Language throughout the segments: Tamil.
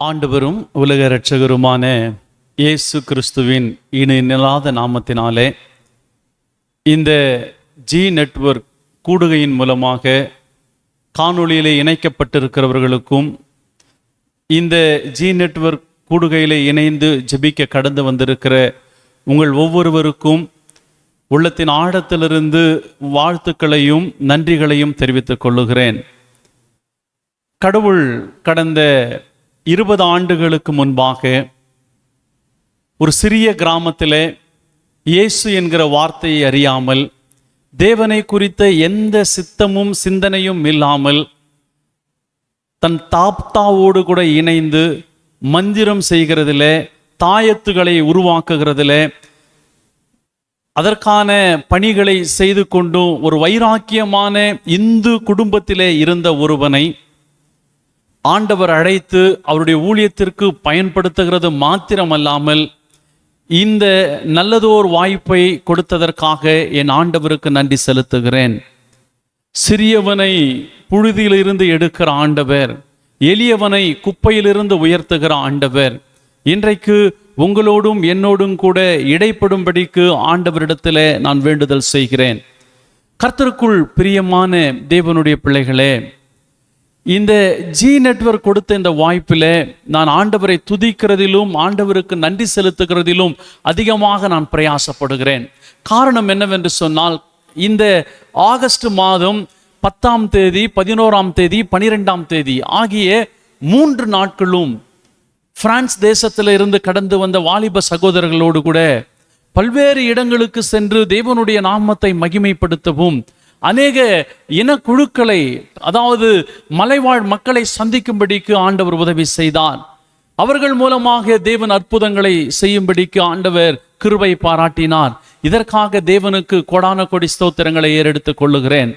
ஆண்டவரும் உலக இரட்சகருமான இயேசு கிறிஸ்துவின் இணையில்லாத நாமத்தினாலே இந்த ஜி நெட்வொர்க் கூடுகையின் மூலமாக காணொளியிலே இணைக்கப்பட்டிருக்கிறவர்களுக்கும் இந்த ஜி நெட்வொர்க் கூடுகையில் இணைந்து ஜெபிக்க கடந்து வந்திருக்கிற உங்கள் ஒவ்வொருவருக்கும் உள்ளத்தின் ஆழத்திலிருந்து வாழ்த்துக்களையும் நன்றிகளையும் தெரிவித்துக் கொள்ளுகிறேன். கடவுள் கடந்த 20 ஆண்டுகளுக்கு முன்பாக ஒரு சிறிய கிராமத்தில் இயேசு என்கிற வார்த்தையை அறியாமல், தேவனை குறித்த எந்த சித்தமும் சிந்தனையும் இல்லாமல், தன் தாப்தாவோடு கூட இணைந்து மந்திரம் செய்கிறதில், தாயத்துகளை உருவாக்குகிறதில், அதற்கான பணிகளை செய்து கொண்டும் ஒரு வைராக்கியமான இந்து குடும்பத்திலே இருந்த ஒருவனை ஆண்டவர் அழைத்து அவருடைய ஊழியத்திற்கு பயன்படுத்துகிறது மாத்திரமல்லாமல், இந்த நல்லதோர் வாய்ப்பை கொடுத்ததற்காக என் ஆண்டவருக்கு நன்றி செலுத்துகிறேன். சிறியவனை புழுதியிலிருந்து எடுக்கிற ஆண்டவர், எளியவனை குப்பையிலிருந்து உயர்த்துகிற ஆண்டவர், இன்றைக்கு உங்களோடும் என்னோடும் கூட இடைப்படும்படிக்கு ஆண்டவரிடத்தில் நான் வேண்டுதல் செய்கிறேன். கர்த்தருக்குள் பிரியமான தேவனுடைய பிள்ளைகளே, இந்த ஜி நெட்வொர்க் கொடுத்த இந்த வாய்ப்பில் நான் ஆண்டவரை துதிக்கிறதிலும் ஆண்டவருக்கு நன்றி செலுத்துகிறதிலும் அதிகமாக நான் பிரயாசப்படுகிறேன். காரணம் என்னவென்று சொன்னால், இந்த ஆகஸ்ட் மாதம் 10ஆம் தேதி, 11ஆம் தேதி, 12ஆம் தேதி ஆகிய 3 நாட்களும் பிரான்ஸ் தேசத்தில் இருந்து கடந்து வந்த வாலிப சகோதரர்களோடு கூட பல்வேறு இடங்களுக்கு சென்று தேவனுடைய நாமத்தை மகிமைப்படுத்தவும், அநேக இனக்குழுக்களை, அதாவது மலைவாழ் மக்களை சந்திக்கும்படிக்கு ஆண்டவர் உதவி செய்தார். அவர்கள் மூலமாக தேவன் அற்புதங்களை செய்யும்படிக்கு ஆண்டவர் கிருபை பாராட்டினார். இதற்காக தேவனுக்கு கோடான கோடி ஸ்தோத்திரங்களை ஏறெடுத்துக் கொள்ளுகிறேன்.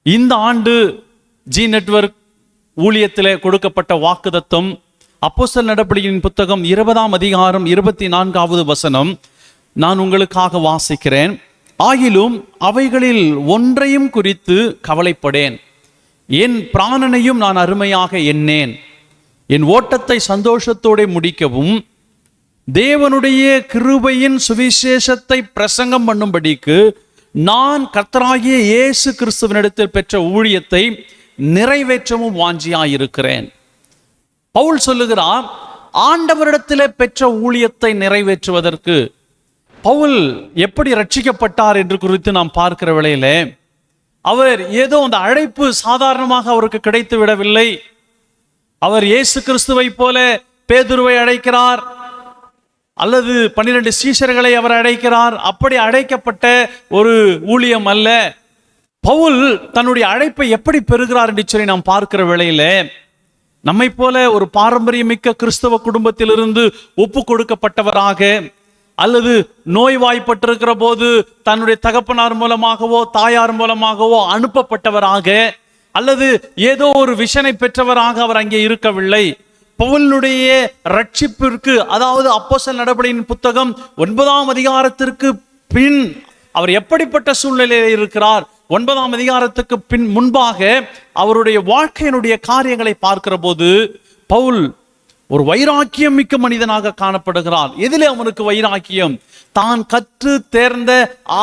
இந்த ஆண்டு ஜி நெட்வொர்க் ஊழியத்திலே கொடுக்கப்பட்ட வாக்குத்தத்தம் அப்போஸ்தலர் நடபடிகளின் புத்தகம் 20ஆம் அதிகாரம் 24வது வசனம் நான் உங்களுக்காக வாசிக்கிறேன். ஆகிலும் அவைகளில் ஒன்றையும் குறித்து கவலைப்படேன், என் பிராணனையும் நான் அருமையாக எண்ணேன், என் ஓட்டத்தை சந்தோஷத்தோடு முடிக்கவும் தேவனுடைய கிருபையின் சுவிசேஷத்தை பிரசங்கம் பண்ணும்படிக்கு நான் கர்த்தராகிய இயேசு கிறிஸ்துவினிடத்தில் பெற்ற ஊழியத்தை நிறைவேற்றவும் வாஞ்சியாயிருக்கிறேன். பவுல் சொல்லுகிறார், ஆண்டவரிடத்தில் பெற்ற ஊழியத்தை நிறைவேற்றுவதற்கு பவுல் எப்படி ரட்சிக்கப்பட்டார் என்று குறித்து நாம் பார்க்கிற வேளையிலே, அவர் ஏதோ அந்த அழைப்பு சாதாரணமாக அவருக்கு கிடைத்து விடவில்லை. அவர் இயேசு கிறிஸ்துவை போல பேதுருவை அழைக்கிறார், அல்லது 12 சீஷர்களை அவர் அழைக்கிறார். அப்படி அழைக்கப்பட்ட ஒரு ஊழியம் அல்ல. பவுல் தன்னுடைய அழைப்பை எப்படி பெறுகிறார் என்று சொல்லி நாம் பார்க்கிற வேளையிலே, நம்மை போல ஒரு பாரம்பரியமிக்க கிறிஸ்தவ குடும்பத்திலிருந்து ஒப்பு கொடுக்கப்பட்டவராக, அல்லது நோய்வாய்ப்பட்டிருக்கிற போது தன்னுடைய தகப்பனார் மூலமாகவோ தாயார் மூலமாகவோ அனுப்பப்பட்டவராக, அல்லது ஏதோ ஒரு விஷனை பெற்றவராக அவர் அங்கே இருக்கவில்லை. பவுலினுடைய ரட்சிப்பிற்கு, அதாவது அப்போஸ்தலர் நடபடியின் புத்தகம் 9ஆம் அதிகாரத்திற்கு பின் அவர் எப்படிப்பட்ட சூழ்நிலையில் இருக்கிறார், 9ஆம் அதிகாரத்துக்கு முன்பாக அவருடைய வாழ்க்கையினுடைய காரியங்களை பார்க்கிற போது பவுல் ஒரு வைராக்கியம் மிக்க மனிதனாக காணப்படுகிறார். எதிலே அவனுக்கு வைராக்கியம்? தான் கற்று தேர்ந்த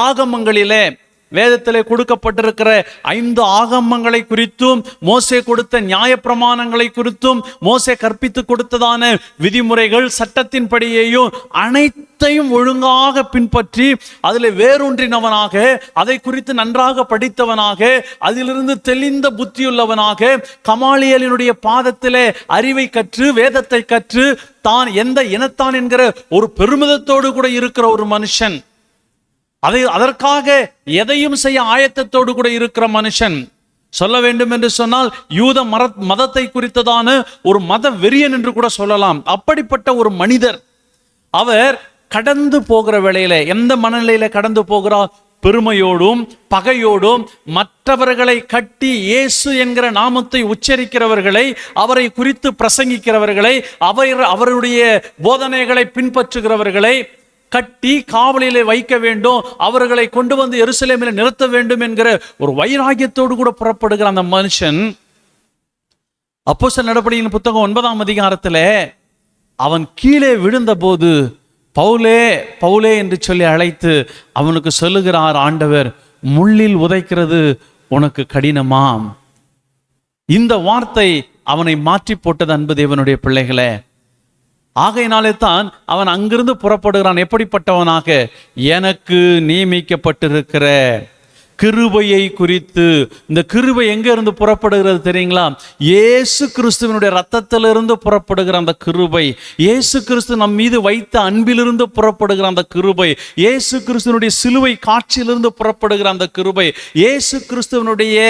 ஆகமங்களிலே, வேதத்திலே கொடுக்கப்பட்டிருக்கிற 5 ஆகமங்களை குறித்தும், மோசே கொடுத்த நியாயப்பிரமாணங்களை குறித்தும், மோசே கற்பித்து கொடுத்ததான விதிமுறைகள் சட்டத்தின்படியையும் அனைத்தையும் ஒழுங்காக பின்பற்றி அதில் வேரூன்றினவனாக, அதை குறித்து நன்றாக படித்தவனாக, அதிலிருந்து தெளிந்த புத்தியுள்ளவனாக, கமாலியலினுடைய பாதத்திலே அறிவை கற்று வேதத்தை கற்று தான் எந்த இனத்தான் என்கிற ஒரு பெருமிதத்தோடு கூட இருக்கிற ஒரு மனுஷன், அதற்காக எதையும் செய்ய ஆயத்தத்தோடு கூட இருக்கிற மனுஷன். சொல்ல வேண்டும் என்று சொன்னால் யூத மதத்தை குறித்ததான ஒரு மத வெறியன் என்று கூட சொல்லலாம். அப்படிப்பட்ட ஒரு மனிதர் அவர் கடந்து போகிற வேளையில எந்த மனநிலையில கடந்து போகிறார்? பெருமையோடும் பகையோடும் மற்றவர்களை கட்டி இயேசு என்கிற நாமத்தை உச்சரிக்கிறவர்களை, அவரை குறித்து பிரசங்கிக்கிறவர்களை, அவருடைய போதனைகளை பின்பற்றுகிறவர்களை கட்டி காவலிலே வைக்க வேண்டும், அவர்களை கொண்டு வந்து எருசலேமில் நிறுத்த வேண்டும் என்கிற ஒரு வைராகியத்தோடு கூட புறப்படுகிற அந்த மனுஷன் அப்போஸ்தலர் நடபடியின் புத்தகம் 9ஆம் அதிகாரத்திலே அவன் கீழே விழுந்தபோது பவுலே பவுலே என்று சொல்லி அழைத்து அவனுக்கு சொல்லுகிறார் ஆண்டவர், முள்ளில் உதைக்கிறது உனக்கு கடினமாம். இந்த வார்த்தை அவனை மாற்றி போட்டது அன்பு தேவனுடைய பிள்ளைகளே. ஆகையினாலே தான் அவன் அங்கிருந்து புறப்படுகிறான். எப்படிப்பட்டவனாக? எனக்கு நியமிக்கப்பட்டிருக்கிற கிருபையை குறித்து. இந்த கிருபை எங்க இருந்து புறப்படுகிறது தெரியுங்களா? இயேசு கிறிஸ்துவினுடைய ரத்தத்திலிருந்து புறப்படுகிற அந்த கிருபை, இயேசு கிறிஸ்து நம் மீது வைத்த அன்பிலிருந்து புறப்படுகிற அந்த கிருபை, இயேசு கிறிஸ்துவனுடைய சிலுவை காட்சியிலிருந்து புறப்படுகிற அந்த கிருபை, இயேசு கிறிஸ்துவனுடைய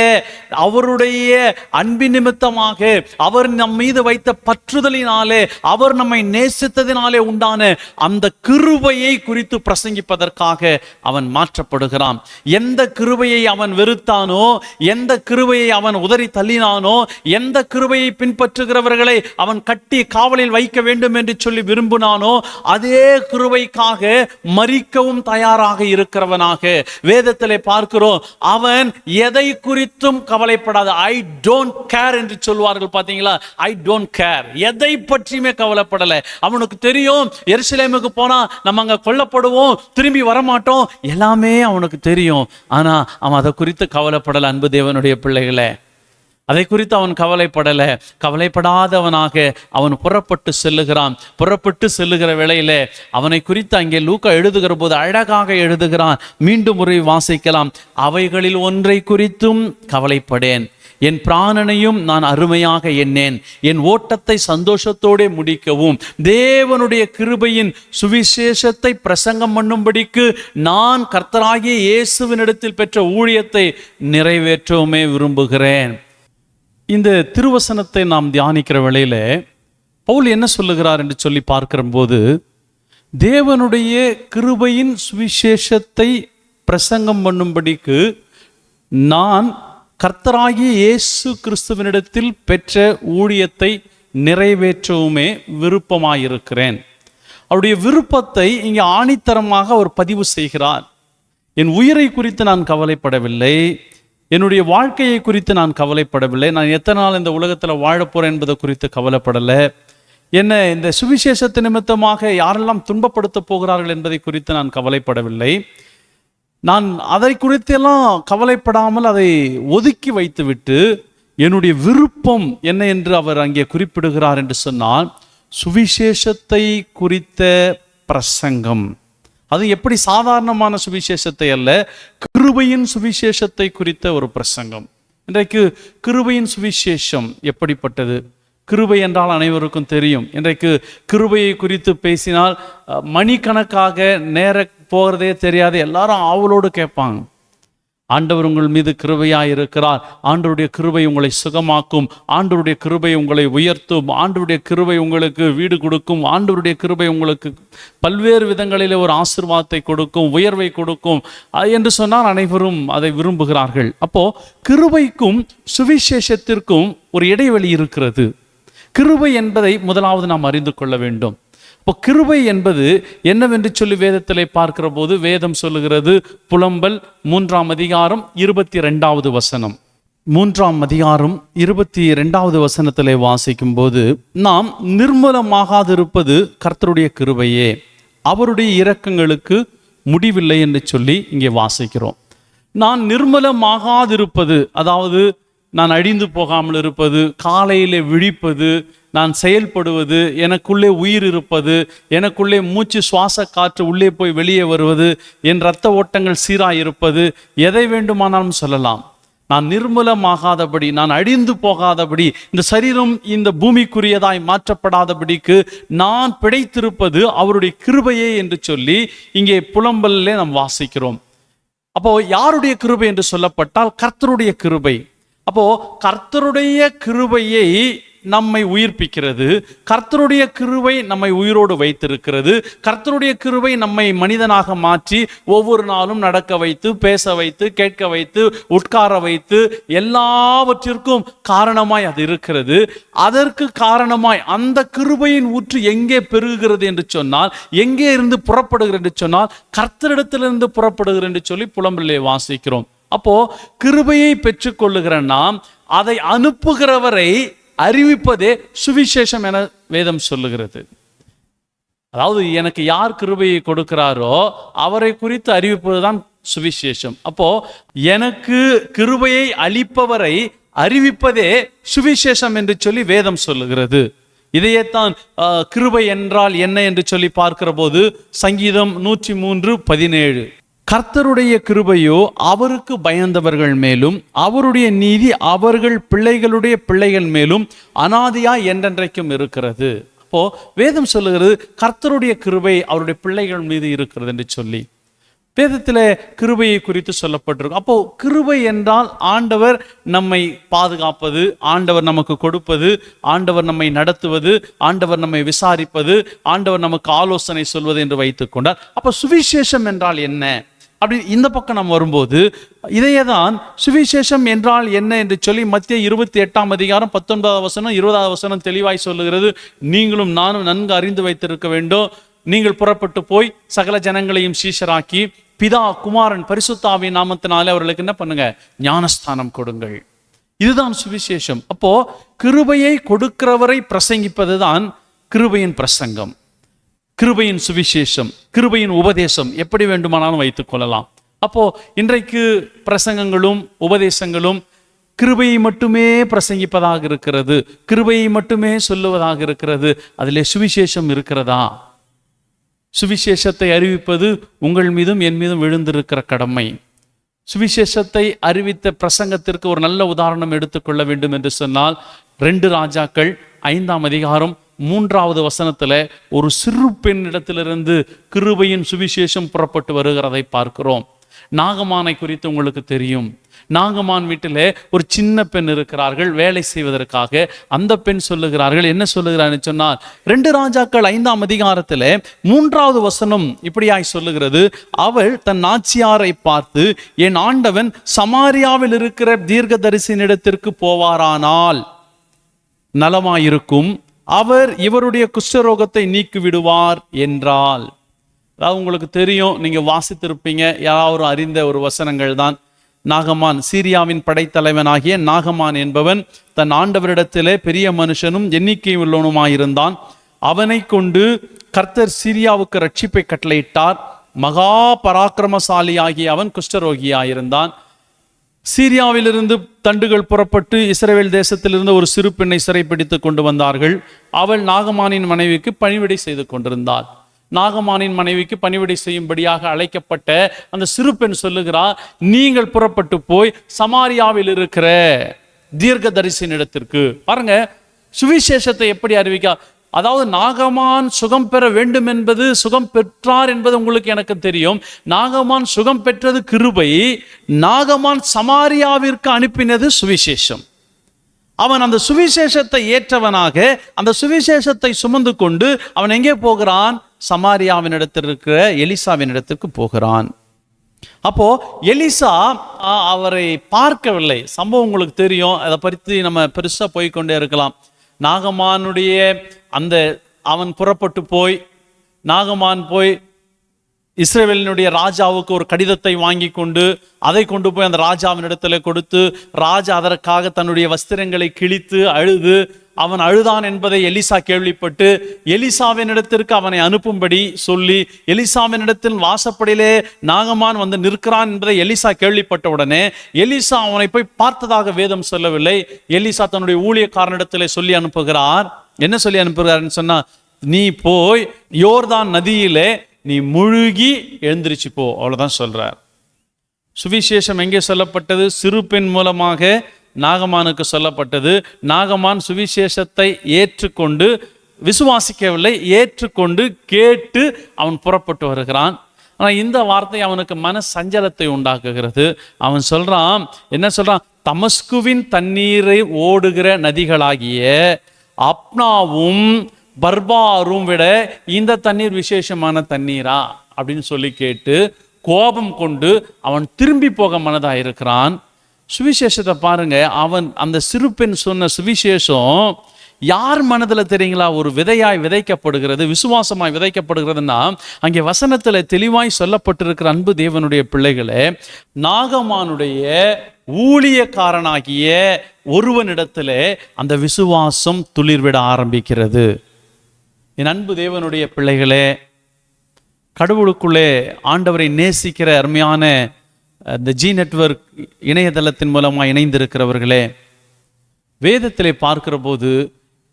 அவருடைய அன்பின் நிமித்தமாக அவர் நம் மீது வைத்த பற்றுதலினாலே, அவர் நம்மை நேசித்ததினாலே உண்டான அந்த கிருபையை குறித்து பிரசங்கிப்பதற்காக அவன் மாற்றப்படுகிறான். எந்த கிருபையை அவன் வெறுத்தானோ, எந்த கிருபையை அவன் உதறி தள்ளினானோ, எந்த கிருபையை பின்பற்றுகிறவர்களை அவன் கட்டி காவலில் வைக்க வேண்டும் என்று சொல்லி விரும்பினானோ, அதே கிருபைக்காக மரிக்கவும் தயாராக இருக்கிறவனாக வேதத்திலே பார்க்கிறோம். அவன் எதை குறித்தும் கவலைப்படாத, ஐ டோன்ட் கேர் என்று சொல்வார்கள் பார்த்தீங்களா? ஐ டோன்ட் கேர், எதை பற்றியுமே கவலைப்படலை. அவனுக்கு தெரியும் எருசலேமுக்கு போனா நம்ம அங்க கொல்லப்படுவோம், திரும்பி வரமாட்டோம், எல்லாமே அவனுக்கு தெரியும். ஆனா அவன் அதை குறித்து கவலைப்படல. அன்பு தேவனுடைய பிள்ளைகளே, அதை குறித்து அவன் கவலைப்படலை. கவலைப்படாதவனாக அவன் புறப்பட்டு செல்லுகிறான். புறப்பட்டு செல்லுகிற வேளையில அவனை குறித்து அங்கே லூக்கா எழுதுகிற போது அழகாக எழுதுகிறான். மீண்டும் முறை வாசிக்கலாம். அவைகளில் ஒன்றை குறித்தும் கவலைப்படேன், என் பிராணனையும் நான் அருமையாக எண்ணேன், என் ஓட்டத்தை சந்தோஷத்தோடு முடிக்கவும் தேவனுடைய கிருபையின் சுவிசேஷத்தை பிரசங்கம் பண்ணும்படிக்கு நான் கர்த்தராகிய இயேசுவினிடத்தில் பெற்ற ஊழியத்தை நிறைவேற்றவுமே விரும்புகிறேன். இந்த திருவசனத்தை நாம் தியானிக்கிற வேளையில பவுல் என்ன சொல்லுகிறார் என்று சொல்லி பார்க்கிற போது, தேவனுடைய கிருபையின் சுவிசேஷத்தை பிரசங்கம் பண்ணும்படிக்கு நான் கர்த்தராகிய இயேசு கிறிஸ்துவனிடத்தில் பெற்ற ஊழியத்தை நிறைவேற்றவுமே விருப்பமாயிருக்கிறேன். அவருடைய விருப்பத்தை இங்கே ஆணித்தரமாக அவர் பதிவு செய்கிறார். என் உயிரை குறித்து நான் கவலைப்படவில்லை, என்னுடைய வாழ்க்கையை குறித்து நான் கவலைப்படவில்லை, நான் எத்தனை நாள் இந்த உலகத்தில் வாழப்போறேன் என்பதை குறித்து கவலைப்படலை, என்ன இந்த சுவிசேஷத்து நிமித்தமாக யாரெல்லாம் துன்பப்படுத்த போகிறார்கள் என்பதை குறித்து நான் கவலைப்படவில்லை, நான் அதை குறித்தெல்லாம் கவலைப்படாமல் அதை ஒதுக்கி வைத்துவிட்டு என்னுடைய விருப்பம் என்ன என்று அவர் அங்கே குறிப்பிடுகிறார் என்று சொன்னால், சுவிசேஷத்தை குறித்த பிரசங்கம். அது எப்படி? சாதாரணமான சுவிசேஷத்தை அல்ல, கிருபையின் சுவிசேஷத்தை குறித்த ஒரு பிரசங்கம். இன்றைக்கு கிருபையின் சுவிசேஷம் எப்படிப்பட்டது? கிருபை என்றால் அனைவருக்கும் தெரியும். இன்றைக்கு கிருபையை குறித்து பேசினால் மணிக்கணக்காக நேர போகிறதே தெரியாது. எல்லாரும் ஆவலோடு கேட்பாங்க, ஆண்டவர் உங்கள் மீது கிருபையாய் இருக்கிறார், ஆண்டவருடைய கிருபை உங்களை சுகமாக்கும், ஆண்டவருடைய கிருபை உங்களை உயர்த்தும், ஆண்டவருடைய கிருபை உங்களுக்கு வீடு கொடுக்கும், ஆண்டவருடைய கிருபை உங்களுக்கு பல்வேறு விதங்களில் ஒரு ஆசீர்வாதத்தை கொடுக்கும், உயர்வை கொடுக்கும் என்று சொன்னால் அனைவரும் அதை விரும்புகிறார்கள். அப்போ கிருபைக்கும் சுவிசேஷத்திற்கும் ஒரு இடைவெளி இருக்கிறது. கிருபை என்பதை முதலாவது நாம் அறிந்து கொள்ள வேண்டும். இப்போ கிருபை என்பது என்னவென்று சொல்லி வேதத்திலே பார்க்கிற போது வேதம் சொல்லுகிறது, புலம்பல் 3ஆம் அதிகாரம் 22வது வசனம். 3ஆம் அதிகாரம் 22வது வசனத்திலே வாசிக்கும் போது, நாம் நிர்மூலமாகாதிருப்பது கர்த்தருடைய கிருபையே, அவருடைய இரக்கங்களுக்கு முடிவில்லை என்று சொல்லி இங்கே வாசிக்கிறோம். நான் நிர்மூலமாகாதிருப்பது, அதாவது நான் அழிந்து போகாமல் இருப்பது, காலையிலே விழிப்பது, நான் செயல்படுவது, எனக்குள்ளே உயிர் இருப்பது, எனக்குள்ளே மூச்சு சுவாச காற்று உள்ளே போய் வெளியே வருவது, என் இரத்த ஓட்டங்கள் சீராக இருப்பது, எதை வேண்டுமானாலும் சொல்லலாம். நான் நிர்மூலமாகாதபடி, நான் அழிந்து போகாதபடி, இந்த சரீரம் இந்த பூமிக்குரியதாய் மாற்றப்படாதபடிக்கு நான் பிழைத்திருப்பது அவருடைய கிருபையே என்று சொல்லி இங்கே புலம்பலிலே நாம் வாசிக்கிறோம். அப்போ யாருடைய கிருபை என்று சொல்லப்பட்டால் கர்த்தருடைய கிருபை. அப்போ கர்த்தருடைய கிருபையை நம்மை உயிர்ப்பிக்கிறது, கர்த்தருடைய கிருபை நம்மை உயிரோடு வைத்திருக்கிறது, கர்த்தருடைய கிருபை நம்மை மனிதனாக மாற்றி ஒவ்வொரு நாளும் நடக்க வைத்து, பேச வைத்து, கேட்க வைத்து, உட்கார வைத்து, எல்லாவற்றிற்கும் காரணமாய் அது இருக்கிறது. அதற்கு காரணமாய் அந்த கிருபையின் ஊற்று எங்கே பெருகுகிறது என்று சொன்னால், எங்கே இருந்து புறப்படுகிறது என்று சொன்னால் கர்த்தரிடத்திலிருந்து புறப்படுகிறது என்று சொல்லி புலம்பலிலே வாசிக்கிறோம். அப்போ கிருபையை பெற்றுக்கொள்ளுகிற நாம் அதை அனுப்புகிறவரை அறிவிப்பதே சுவிசேஷம் என வேதம் சொல்லுகிறது. அதாவது எனக்கு யார் கிருபையை கொடுக்கிறாரோ அவரை குறித்து அறிவிப்பதுதான் சுவிசேஷம். அப்போ எனக்கு கிருபையை அளிப்பவரை அறிவிப்பதே சுவிசேஷம் என்று சொல்லி வேதம் சொல்லுகிறது. இதையேத்தான் கிருபை என்றால் என்ன என்று சொல்லி பார்க்கிற போது சங்கீதம் 103:17, கர்த்தருடைய கிருபையோ அவருக்கு பயந்தவர்கள் மேலும் அவருடைய நீதி அவர்கள் பிள்ளைகளுடைய பிள்ளைகள் மேலும் அனாதியாய் என்றென்றைக்கும் இருக்கிறது. அப்போ வேதம் சொல்லுகிறது கர்த்தருடைய கிருபை அவருடைய பிள்ளைகள் மீது இருக்கிறது என்று சொல்லி வேதத்தில் கிருபையை குறித்து சொல்லப்பட்டிருக்கும். அப்போ கிருபை என்றால் ஆண்டவர் நம்மை பாதுகாப்பது, ஆண்டவர் நமக்கு கொடுப்பது, ஆண்டவர் நம்மை நடத்துவது, ஆண்டவர் நம்மை விசாரிப்பது, ஆண்டவர் நமக்கு ஆலோசனை சொல்வது என்று வைத்துக் கொண்டார். அப்போ சுவிசேஷம் என்றால் என்ன அப்படி இந்த பக்கம் நம்ம வரும்போது இதையேதான் சுவிசேஷம் என்றால் என்ன என்று சொல்லி மத்திய 28:19 20 தெளிவாய் சொல்லுகிறது. நீங்களும் நானும் நன்கு அறிந்து வைத்திருக்க வேண்டும். நீங்கள் புறப்பட்டு போய் சகல ஜனங்களையும் சீஷராக்கி பிதா குமாரன் பரிசுத்தாவின் நாமத்தினாலே அவர்களுக்கு என்ன பண்ணுங்க? ஞானஸ்தானம் கொடுங்கள். இதுதான் சுவிசேஷம். அப்போ கிருபையை கொடுக்கிறவரை பிரசங்கிப்பது தான் கிருபையின் பிரசங்கம், கிருபையின் சுவிசேஷம், கிருபையின் உபதேசம் எப்படி வேண்டுமானாலும் வைத்துக் கொள்ளலாம். அப்போ இன்றைக்கு பிரசங்கங்களும் உபதேசங்களும் கிருபையை மட்டுமே பிரசங்கிப்பதாக இருக்கிறது, கிருபையை மட்டுமே சொல்லுவதாக இருக்கிறது. அதிலே சுவிசேஷம் இருக்கிறதா? சுவிசேஷத்தை அறிவிப்பது உங்கள் மீதும் என் மீதும் விழுந்திருக்கிற கடமை. சுவிசேஷத்தை அறிவித்த பிரசங்கத்திற்கு ஒரு நல்ல உதாரணம் எடுத்துக்கொள்ள வேண்டும் என்று சொன்னால் 2 ராஜாக்கள் 5:3 ஒரு சிறு பெண்ணிடத்திலிருந்து கிருபையின் சுவிசேஷம் புறப்பட்டு வருகிறதை பார்க்கிறோம். நாகமானை குறித்து உங்களுக்கு தெரியும். நாகமான் வீட்டிலே ஒரு சின்ன பெண் இருக்கிறார்கள் வேலை செய்வதற்காக. அந்த பெண் சொல்லுகிறார்கள், என்ன சொல்லுகிறான்னு சொன்னால் 2 ராஜாக்கள் 5:3 இப்படியாய் சொல்லுகிறது. அவள் தன் நாச்சியாரை பார்த்து, என் ஆண்டவன் சமாரியாவில் இருக்கிற தீர்க்கதரிசியினிடத்திற்கு போவாரானால் நலமாயிருக்கும், அவர் இவருடைய குஷ்டரோகத்தை நீக்கி விடுவார் என்றால். அதாவது உங்களுக்கு தெரியும், நீங்க வாசித்திருப்பீங்க, யாராவது அறிந்த ஒரு வசனங்கள் தான். நாகமான், சீரியாவின் படைத்தலைவனாகிய நாகமான் என்பவன் தன் ஆண்டவரிடத்திலே பெரிய மனுஷனும் எண்ணிக்கை உள்ளவனுமாயிருந்தான். அவனை கொண்டு கர்த்தர் சீரியாவுக்கு ரட்சிப்பை கட்டளையிட்டார். மகா பராக்கிரமசாலியாகிய அவன் குஷ்டரோகியாயிருந்தான். சீரியாவிலிருந்து தண்டுகள் புறப்பட்டு இஸ்ரவேல் தேசத்திலிருந்து ஒரு சிறு பெண்ணை சிறைப்பிடித்து கொண்டு வந்தார்கள். அவள் நாகமானின் மனைவிக்கு பணிவிடை செய்து கொண்டிருந்தாள். நாகமானின் மனைவிக்கு பணிவிடை செய்யும்படியாக அழைக்கப்பட்ட அந்த சிறு பெண் சொல்லுகிறார், நீங்கள் புறப்பட்டு போய் சமாரியாவில் இருக்கிற தீர்க்கதரிசியினிடத்திற்கு. பாருங்க சுவிசேஷத்தை எப்படி அறிவிக்க. அதாவது நாகமான் சுகம் பெற வேண்டும் என்பது, சுகம் பெற்றார் என்பது உங்களுக்கு எனக்கு தெரியும். நாகமான் சுகம் பெற்றது கிருபை. நாகமான் சமாரியாவிற்கு அனுப்பினது சுவிசேஷம். அவன் அந்த சுவிசேஷத்தை ஏற்றவனாக அந்த சுவிசேஷத்தை சுமந்து கொண்டு அவன் எங்கே போகிறான்? சமாரியாவின் இடத்தில் இருக்கிற எலிசாவின் இடத்திற்கு போகிறான். அப்போ எலிசா அவரை பார்க்கவில்லை. சம்பவம் உங்களுக்கு தெரியும், அதை பற்றி நம்ம பெருசா போய்கொண்டே இருக்கலாம். நாகமானுடைய அந்த அவன் புறப்பட்டு போய் நாகமான் போய் இஸ்ரவேலினுடைய ராஜாவுக்கு ஒரு கடிதத்தை வாங்கி கொண்டு அதை கொண்டு போய் அந்த ராஜாவின் இடத்துல கொடுத்து, ராஜா அதற்காக தன்னுடைய வஸ்திரங்களை கிழித்து அழுது அவன் அழுதான் என்பதை எலிசா கேள்விப்பட்டு எலிசாவின் இடத்திற்கு அவனை அனுப்பும்படி சொல்லி, எலிசாவின் இடத்தில் வாசப்படியிலே நாகமான் வந்து நிற்கிறான் என்பதை எலிசா கேள்விப்பட்ட உடனே எலிசா அவனை போய் பார்த்ததாக வேதம் சொல்லவில்லை. எலிசா தன்னுடைய ஊழியக்காரனிடத்திலே சொல்லி அனுப்புகிறார். என்ன சொல்லி அனுப்புகிறார்னு சொன்னா, நீ போய் யோர்தான் நதியிலே நீ முழுகி எழுந்திருச்சு போ, அவ்வளவுதான் சொல்றார். சுவிசேஷம் எங்கே சொல்லப்பட்டது? சிறு பெண் மூலமாக நாகமானுக்கு சொல்லப்பட்டது. நாகமான் சுவிசேஷத்தை ஏற்றுக்கொண்டு, விசுவாசிக்கவில்லை, ஏற்றுக்கொண்டு கேட்டு அவன் புறப்பட்டு வருகிறான். ஆனால் இந்த வார்த்தை அவனுக்கு மன சஞ்சலத்தை உண்டாக்குகிறது. அவன் சொல்றான், என்ன சொல்றான்? தமஸ்குவின் தண்ணீரை ஓடுகிற நதிகளாகிய அப்னாவும் பர்பாரும் விட இந்த தண்ணீர் விசேஷமான தண்ணீரா அப்படின்னு சொல்லி கேட்டு கோபம் கொண்டு அவன் திரும்பி போக மனதாக இருக்கிறான். சுவிசேஷத்தை பாருங்க, அவன் அந்த சிறு பெண் சொன்ன சுவிசேஷம் யார் மனதில் தெரியுங்களா? ஒரு விதையாய் விதைக்கப்படுகிறது, விசுவாசமாய் விதைக்கப்படுகிறதுனா அங்கே வசனத்தில் தெளிவாய் சொல்லப்பட்டிருக்கிற அன்பு தேவனுடைய பிள்ளைகளே, நாகமானுடைய ஊழியக்காரனாகிய ஒருவனிடத்திலே அந்த விசுவாசம் துளிர்விட ஆரம்பிக்கிறது. என் அன்பு தேவனுடைய பிள்ளைகளே, கடவுளுக்குள்ளே ஆண்டவரை நேசிக்கிற அருமையான இந்த ஜி நெட்வொர்க் இணையதளத்தின் மூலமாக இணைந்திருக்கிறவர்களே, வேதத்திலே பார்க்கிற போது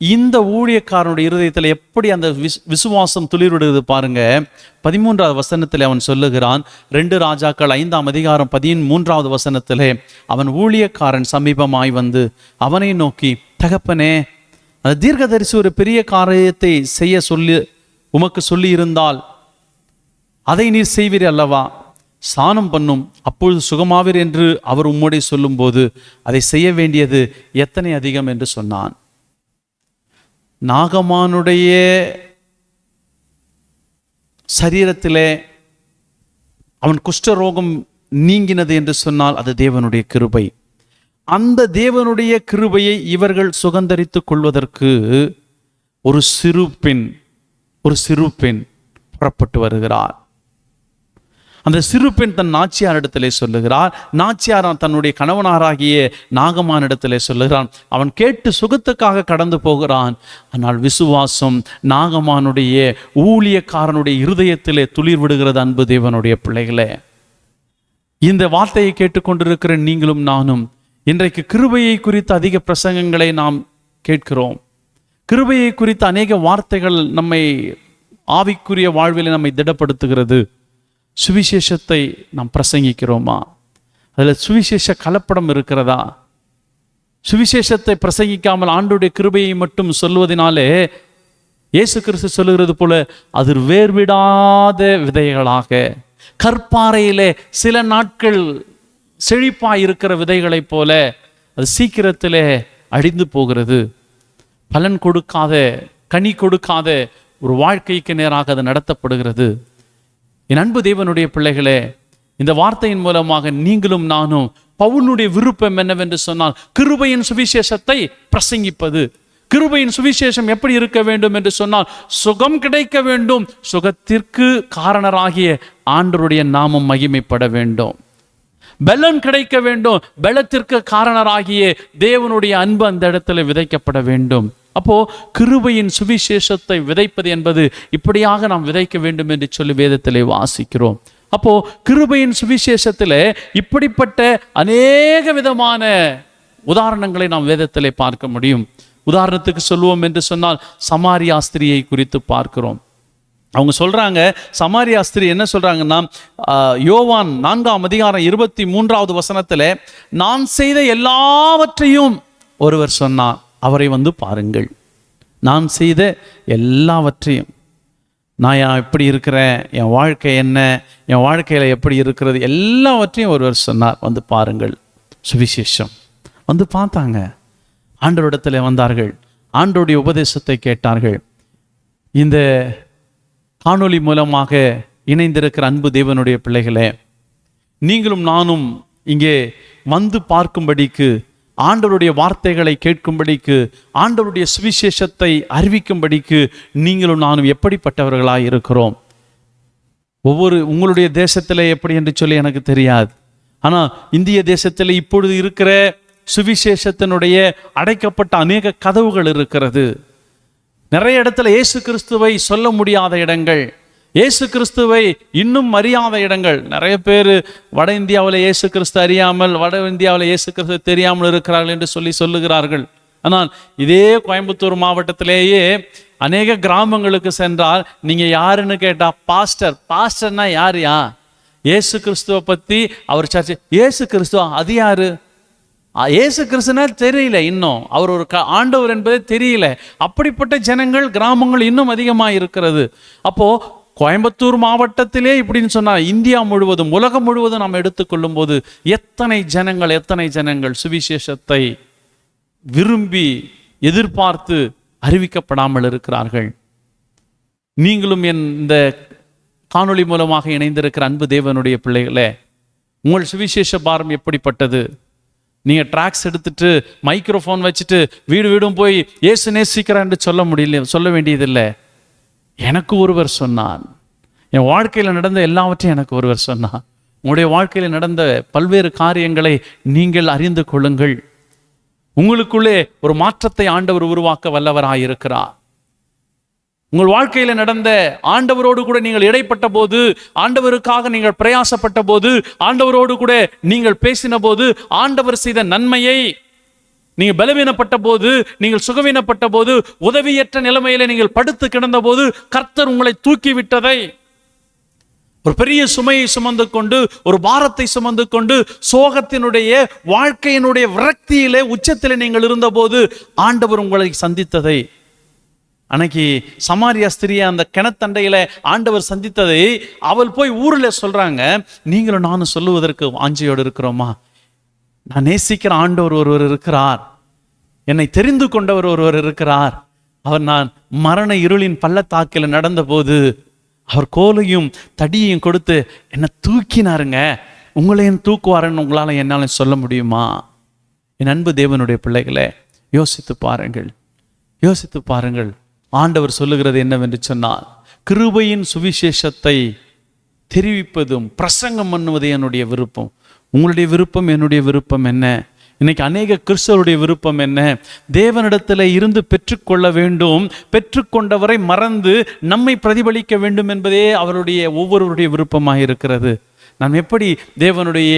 இந்த ஊழியக்காரனுடைய இருதயத்தில் எப்படி அந்த விசுவாசம் துளிர்விடுகிறது பாருங்க. 13வது வசனத்திலே அவன் சொல்லுகிறான், 2 ராஜாக்கள் 5ஆம் அதிகாரம் 13வது வசனத்திலே, அவன் ஊழியக்காரன் சமீபமாய் வந்து அவனை நோக்கி, தகப்பனே, அந்த தீர்க்கதரிசி ஒரு பெரிய காரியத்தை செய்ய சொல்லி உமக்கு சொல்லி இருந்தால் அதை நீர் செய்வீர் அல்லவா? ஸ்நானம் பண்ணும், அப்பொழுது சுகமாவீர் என்று அவர் உம்மோடே சொல்லும்போது அதை செய்ய வேண்டியது எத்தனை அதிகம் என்று சொன்னான். நாகமானுடைய சரீரத்திலே அவன் குஷ்டரோகம் நீங்கினது என்று சொன்னால் அது தேவனுடைய கிருபை. அந்த தேவனுடைய கிருபையை இவர்கள் சுகந்தரித்துக் கொள்வதற்கு ஒரு சிறு பெண் புறப்பட்டு வருகிறார். அந்த சிறு பெண் தன் நாச்சியாரிடத்திலே சொல்லுகிறார். நாச்சியார் தன்னுடைய கணவனாராகிய நாகமானிடத்திலே சொல்லுகிறான். அவன் கேட்டு சுகத்துக்காக கடந்து போகிறான். ஆனால் விசுவாசம் நாகமானுடைய ஊழியக்காரனுடைய இருதயத்திலே துளிர் விடுகிறது. அன்பு தேவனுடைய பிள்ளைகளே, இந்த வார்த்தையை கேட்டுக்கொண்டிருக்கிற நீங்களும் நானும் இன்றைக்கு கிருபையை குறித்த அதிக பிரசங்கங்களை நாம் கேட்கிறோம். கிருபையை குறித்த அநேக வார்த்தைகள் நம்மை ஆவிக்குரிய வாழ்வில் நம்மை திடப்படுத்துகிறது. சுவிசேஷத்தை நாம் பிரசங்கிக்கிறோமா? அதில் சுவிசேஷ கலப்படம் இருக்கிறதா? சுவிசேஷத்தை பிரசங்கிக்காமல் ஆண்டவருடைய கிருபையை மட்டும் சொல்வதனாலே இயேசு கிறிஸ்து சொல்லுகிறது போல அது வேர்விடாத விதைகளாக கற்பாறையிலே சில நாட்கள் செழிப்பாய் இருக்கிற விதைகளைப் போல அது சீக்கிரத்திலே அழிந்து போகிறது. பலன் கொடுக்காத, கனி கொடுக்காத ஒரு வாழ்க்கைக்கு நேராக அது நடத்தப்படுகிறது. என் அன்பு தேவனுடைய பிள்ளைகளே, இந்த வார்த்தையின் மூலமாக நீங்களும் நானும் பவுலுடைய விருப்பம் என்னவென்று சொன்னால் கிருபையின் சுவிசேஷத்தை பிரசங்கிப்பது. கிருபையின் சுவிசேஷம் எப்படி இருக்க வேண்டும் என்று சொன்னால் சுகம் கிடைக்க வேண்டும், சுகத்திற்கு காரணராகிய ஆண்டவருடைய நாமம் மகிமைப்பட வேண்டும். பலன் கிடைக்க வேண்டும், பலத்திற்கு காரணராகிய தேவனுடைய அன்பு அந்த இடத்துல விதைக்கப்பட வேண்டும். அப்போ கிருபையின் சுவிசேஷத்தை விதைப்பது என்பது இப்படியாக நாம் விதைக்க வேண்டும் என்று சொல்லி வேதத்திலே வாசிக்கிறோம். அப்போ கிருபையின் சுவிசேஷத்திலே இப்படிப்பட்ட அநேக விதமான உதாரணங்களை நாம் வேதத்திலே பார்க்க முடியும். உதாரணத்துக்கு சொல்லுவோம் என்று சொன்னால் சமாரியா ஸ்திரியை குறித்து பார்க்கிறோம். அவங்க சொல்றாங்க, சமாரியா ஸ்திரீ என்ன சொல்றாங்கன்னா, யோவான் 4ஆம் அதிகாரம் 23வது வசனத்திலே, நான் செய்த எல்லாவற்றையும் ஒருவர் சொன்னார், அவரை வந்து பாருங்கள். நான் செய்த எல்லாவற்றையும், நான் எப்படி இருக்கிறேன், என் வாழ்க்கை என்ன, என் வாழ்க்கையில் எப்படி இருக்கிறது, எல்லாவற்றையும் ஒருவர் சொன்னார், வந்து பாருங்கள். சுவிசேஷம். வந்து பார்த்தாங்க, ஆண்டவரிடத்தில் வந்தார்கள், ஆண்டவருடைய உபதேசத்தை கேட்டார்கள். இந்த காணொளி மூலமாக இணைந்திருக்கிற அன்பு தேவனுடைய பிள்ளைகளே, நீங்களும் நானும் இங்கே வந்து பார்க்கும்படிக்கு, ஆண்டவருடைய வார்த்தைகளை கேட்கும்படிக்கு, ஆண்டவருடைய சுவிசேஷத்தை அறிவிக்கும்படிக்கு நீங்களும் நானும் எப்படிப்பட்டவர்களாக இருக்கிறோம்? உங்களுடைய தேசத்தில் எப்படி என்று சொல்லி எனக்கு தெரியாது. ஆனால் இந்திய தேசத்தில் இப்பொழுது இருக்கிற சுவிசேஷத்தினுடைய அடைக்கப்பட்ட அநேக கதவுகள் இருக்கிறது. நிறைய இடத்துல இயேசு கிறிஸ்துவை சொல்ல முடியாத இடங்கள், இயேசு கிறிஸ்துவை இன்னும் அறியாத இடங்கள். நிறைய பேர் வட இந்தியாவில் இயேசு கிறிஸ்து அறியாமல், வட இந்தியாவில் இயேசு கிறிஸ்து தெரியாமல் இருக்கிறார்கள் என்று சொல்லுகிறார்கள். ஆனால் இதே கோயம்புத்தூர் மாவட்டத்திலேயே அநேக கிராமங்களுக்கு சென்றால் நீங்கள் யாருன்னு கேட்டால் பாஸ்டர்னா யாரையா? இயேசு கிறிஸ்துவை பற்றி அவர் சர்ச்சை, இயேசு கிறிஸ்துவா அது யாரு? இயேசு கிறிஸ்துனா தெரியல, இன்னும் அவர் ஒரு ஆண்டவர் என்பதே தெரியல. அப்படிப்பட்ட ஜனங்கள் கிராமங்கள் இன்னும் அதிகமாக இருக்கிறது. அப்போ கோயம்புத்தூர் மாவட்டத்திலே இப்படின்னு சொன்னா இந்தியா முழுவதும், உலகம் முழுவதும் நாம் எடுத்துக்கொள்ளும் போது எத்தனை ஜனங்கள் சுவிசேஷத்தை விரும்பி எதிர்பார்த்து அறிவிக்கப்படாமல் இருக்கிறார்கள். நீங்களும் இந்த காணொளி மூலமாக இணைந்திருக்கிற அன்பு தேவனுடைய பிள்ளைகளே, உங்கள் சுவிசேஷ பாரம் எப்படிப்பட்டது? நீங்கள் ட்ராக்ஸ் எடுத்துட்டு மைக்ரோஃபோன் வச்சுட்டு வீடும் போய் இயேசு நேசிக்கிறான்னு சொல்ல வேண்டியதில்லை. எனக்கு ஒருவர் சொன்னார், என் வாழ்க்கையில் நடந்த எல்லாவற்றையும் எனக்கு ஒருவர் சொன்னார். உங்களுடைய வாழ்க்கையில் நடந்த பல்வேறு காரியங்களை நீங்கள் அறிந்து கொள்ளுங்கள். உங்களுக்குள்ளே ஒரு மாற்றத்தை ஆண்டவர் உருவாக்க வல்லவராயிருக்கிறார். உங்கள் வாழ்க்கையில் நடந்த ஆண்டவரோடு கூட நீங்கள் இடைப்பட்ட போது, ஆண்டவருக்காக நீங்கள் பிரயாசப்பட்ட போது, ஆண்டவரோடு கூட நீங்கள் பேசின போது, ஆண்டவர் செய்த நன்மையை, நீங்கள் பலவீனப்பட்ட போது, நீங்கள் சுகவீனப்பட்ட போது, உதவியற்ற நிலைமையில நீங்கள் படுத்து கிடந்த போது கர்த்தர் உங்களை தூக்கி விட்டதை, ஒரு பெரிய சுமையை சுமந்து கொண்டு, ஒரு பாரத்தை சுமந்து கொண்டு, சோகத்தினுடைய வாழ்க்கையினுடைய விரக்தியிலே உச்சத்திலே நீங்கள் இருந்தபோது ஆண்டவர் உங்களை சந்தித்ததை, அன்னைக்கு சமாரியா ஸ்திரியை அந்த கிணத்தண்டையில ஆண்டவர் சந்தித்ததை அவள் போய் ஊரில் சொல்றாங்க. நீங்களும் நானும் சொல்லுவதற்கு வாஞ்சையோடு இருக்கிறோமா? நான் நேசிக்கிற ஆண்டவர் ஒருவர் இருக்கிறார், என்னை தெரிந்து கொண்டவர் ஒருவர் இருக்கிறார். அவர் நான் மரண இருளின் பள்ளத்தாக்கில் நடந்த போது அவர் கோலையும் தடியையும் கொடுத்து என்னை தூக்கினாருங்க. உங்களையும் தூக்குவாருன்னு உங்களால் என்னால் சொல்ல முடியுமா? என் அன்பு தேவனுடைய பிள்ளைகளே, யோசித்து பாருங்கள், யோசித்து பாருங்கள். ஆண்டவர் சொல்லுகிறது என்னவென்று சொன்னால், கிருபையின் சுவிசேஷத்தை தெரிவிப்பதும் பிரசங்கம் பண்ணுவது என்னுடைய விருப்பம். உங்களுடைய விருப்பம் என்னுடைய விருப்பம் என்ன? இன்னைக்கு அநேக கிறிஸ்தவருடைய விருப்பம் என்ன? தேவனிடத்தில் இருந்து பெற்றுக்கொள்ள வேண்டும், பெற்றுக்கொண்டவரை மறந்து நம்மை பிரதிபலிக்க வேண்டும் என்பதே அவருடைய ஒவ்வொருவருடைய விருப்பமாக இருக்கிறது. நாம் எப்படி தேவனுடைய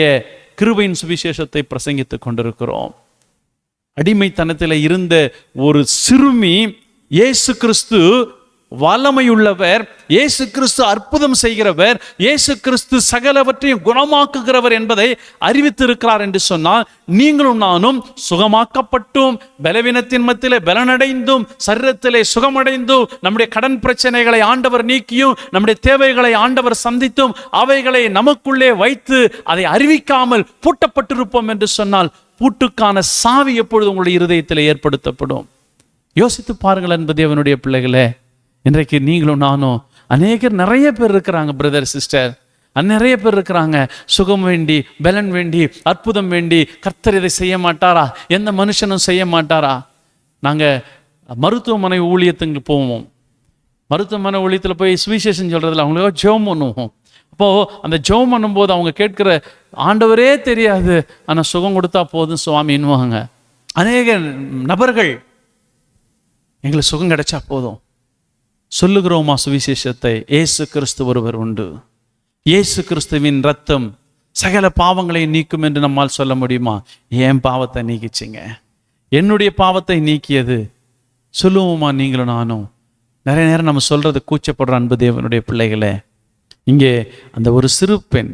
கிருபையின் சுவிசேஷத்தை பிரசங்கித்துக் கொண்டிருக்கிறோம்? அடிமைத்தனத்தில் இருந்த ஒரு சிறுமி, இயேசு கிறிஸ்து வல்லமையுள்ளவர், இயேசு கிறிஸ்து அற்புதம் செய்கிறவர், இயேசு கிறிஸ்து சகலவற்றையும் குணமாக்குகிறவர் என்பதை அறிவித்திருக்கிறார் என்று சொன்னால், நீங்களும் நானும் சுகமாக்கப்பட்டும், பலவீனத்தின் மத்தியிலே பலனடைந்தும், சரீரத்திலே சுகமடைந்தும், நம்முடைய கடன் பிரச்சனைகளை ஆண்டவர் நீக்கியும், நம்முடைய தேவைகளை ஆண்டவர் சந்தித்தும், அவைகளை நமக்குள்ளே வைத்து அதை அறிவிக்காமல் பூட்டப்பட்டிருப்போம் என்று சொன்னால், பூட்டுக்கான சாவி எப்பொழுது உங்களுடைய இருதயத்தில் ஏற்படுத்தப்படும்? யோசித்து பாருங்கள் என்பது தேவனுடைய பிள்ளைகளே. இன்றைக்கு நீங்களும் நானும், அநேகர் நிறைய பேர் இருக்கிறாங்க பிரதர் சிஸ்டர், நிறைய பேர் இருக்கிறாங்க. சுகம் வேண்டி, பலன் வேண்டி, அற்புதம் வேண்டி. கர்த்தர் இதை செய்ய மாட்டாரா? எந்த மனுஷனும் செய்ய மாட்டாரா? நாங்கள் மருத்துவமனை ஊழியத்துக்கு போவோம். மருத்துவமனை ஊழியத்தில் போய் சுவிசேஷம் சொல்றதுல அவங்களுக்கு ஜெபம் பண்ணுவோம். அப்போது அந்த ஜெபம் பண்ணும்போது அவங்க கேட்கிற, ஆண்டவரே தெரியாது, ஆனால் சுகம் கொடுத்தா போதும் சுவாமின்னுவாங்க. அநேக நபர்கள் எங்களுக்கு சுகம் கிடைச்சா போதும் சொல்லுகிறோமா சுவிசேஷத்தை? இயேசு கிறிஸ்து ஒருவர் உண்டு, இயேசு கிறிஸ்துவின் ரத்தம் சகல பாவங்களை நீக்கும் என்று நம்மால் சொல்ல முடியுமா? என் பாவத்தை நீக்கிச்சிங்க, என்னுடைய பாவத்தை நீக்கியது சொல்லுவோமா? நீங்களும் நானும் நிறைய நேரம் நம்ம சொல்றது கூச்சப்படுற அன்பு தேவனுடைய பிள்ளைகளே. இங்கே அந்த ஒரு சிறு பெண்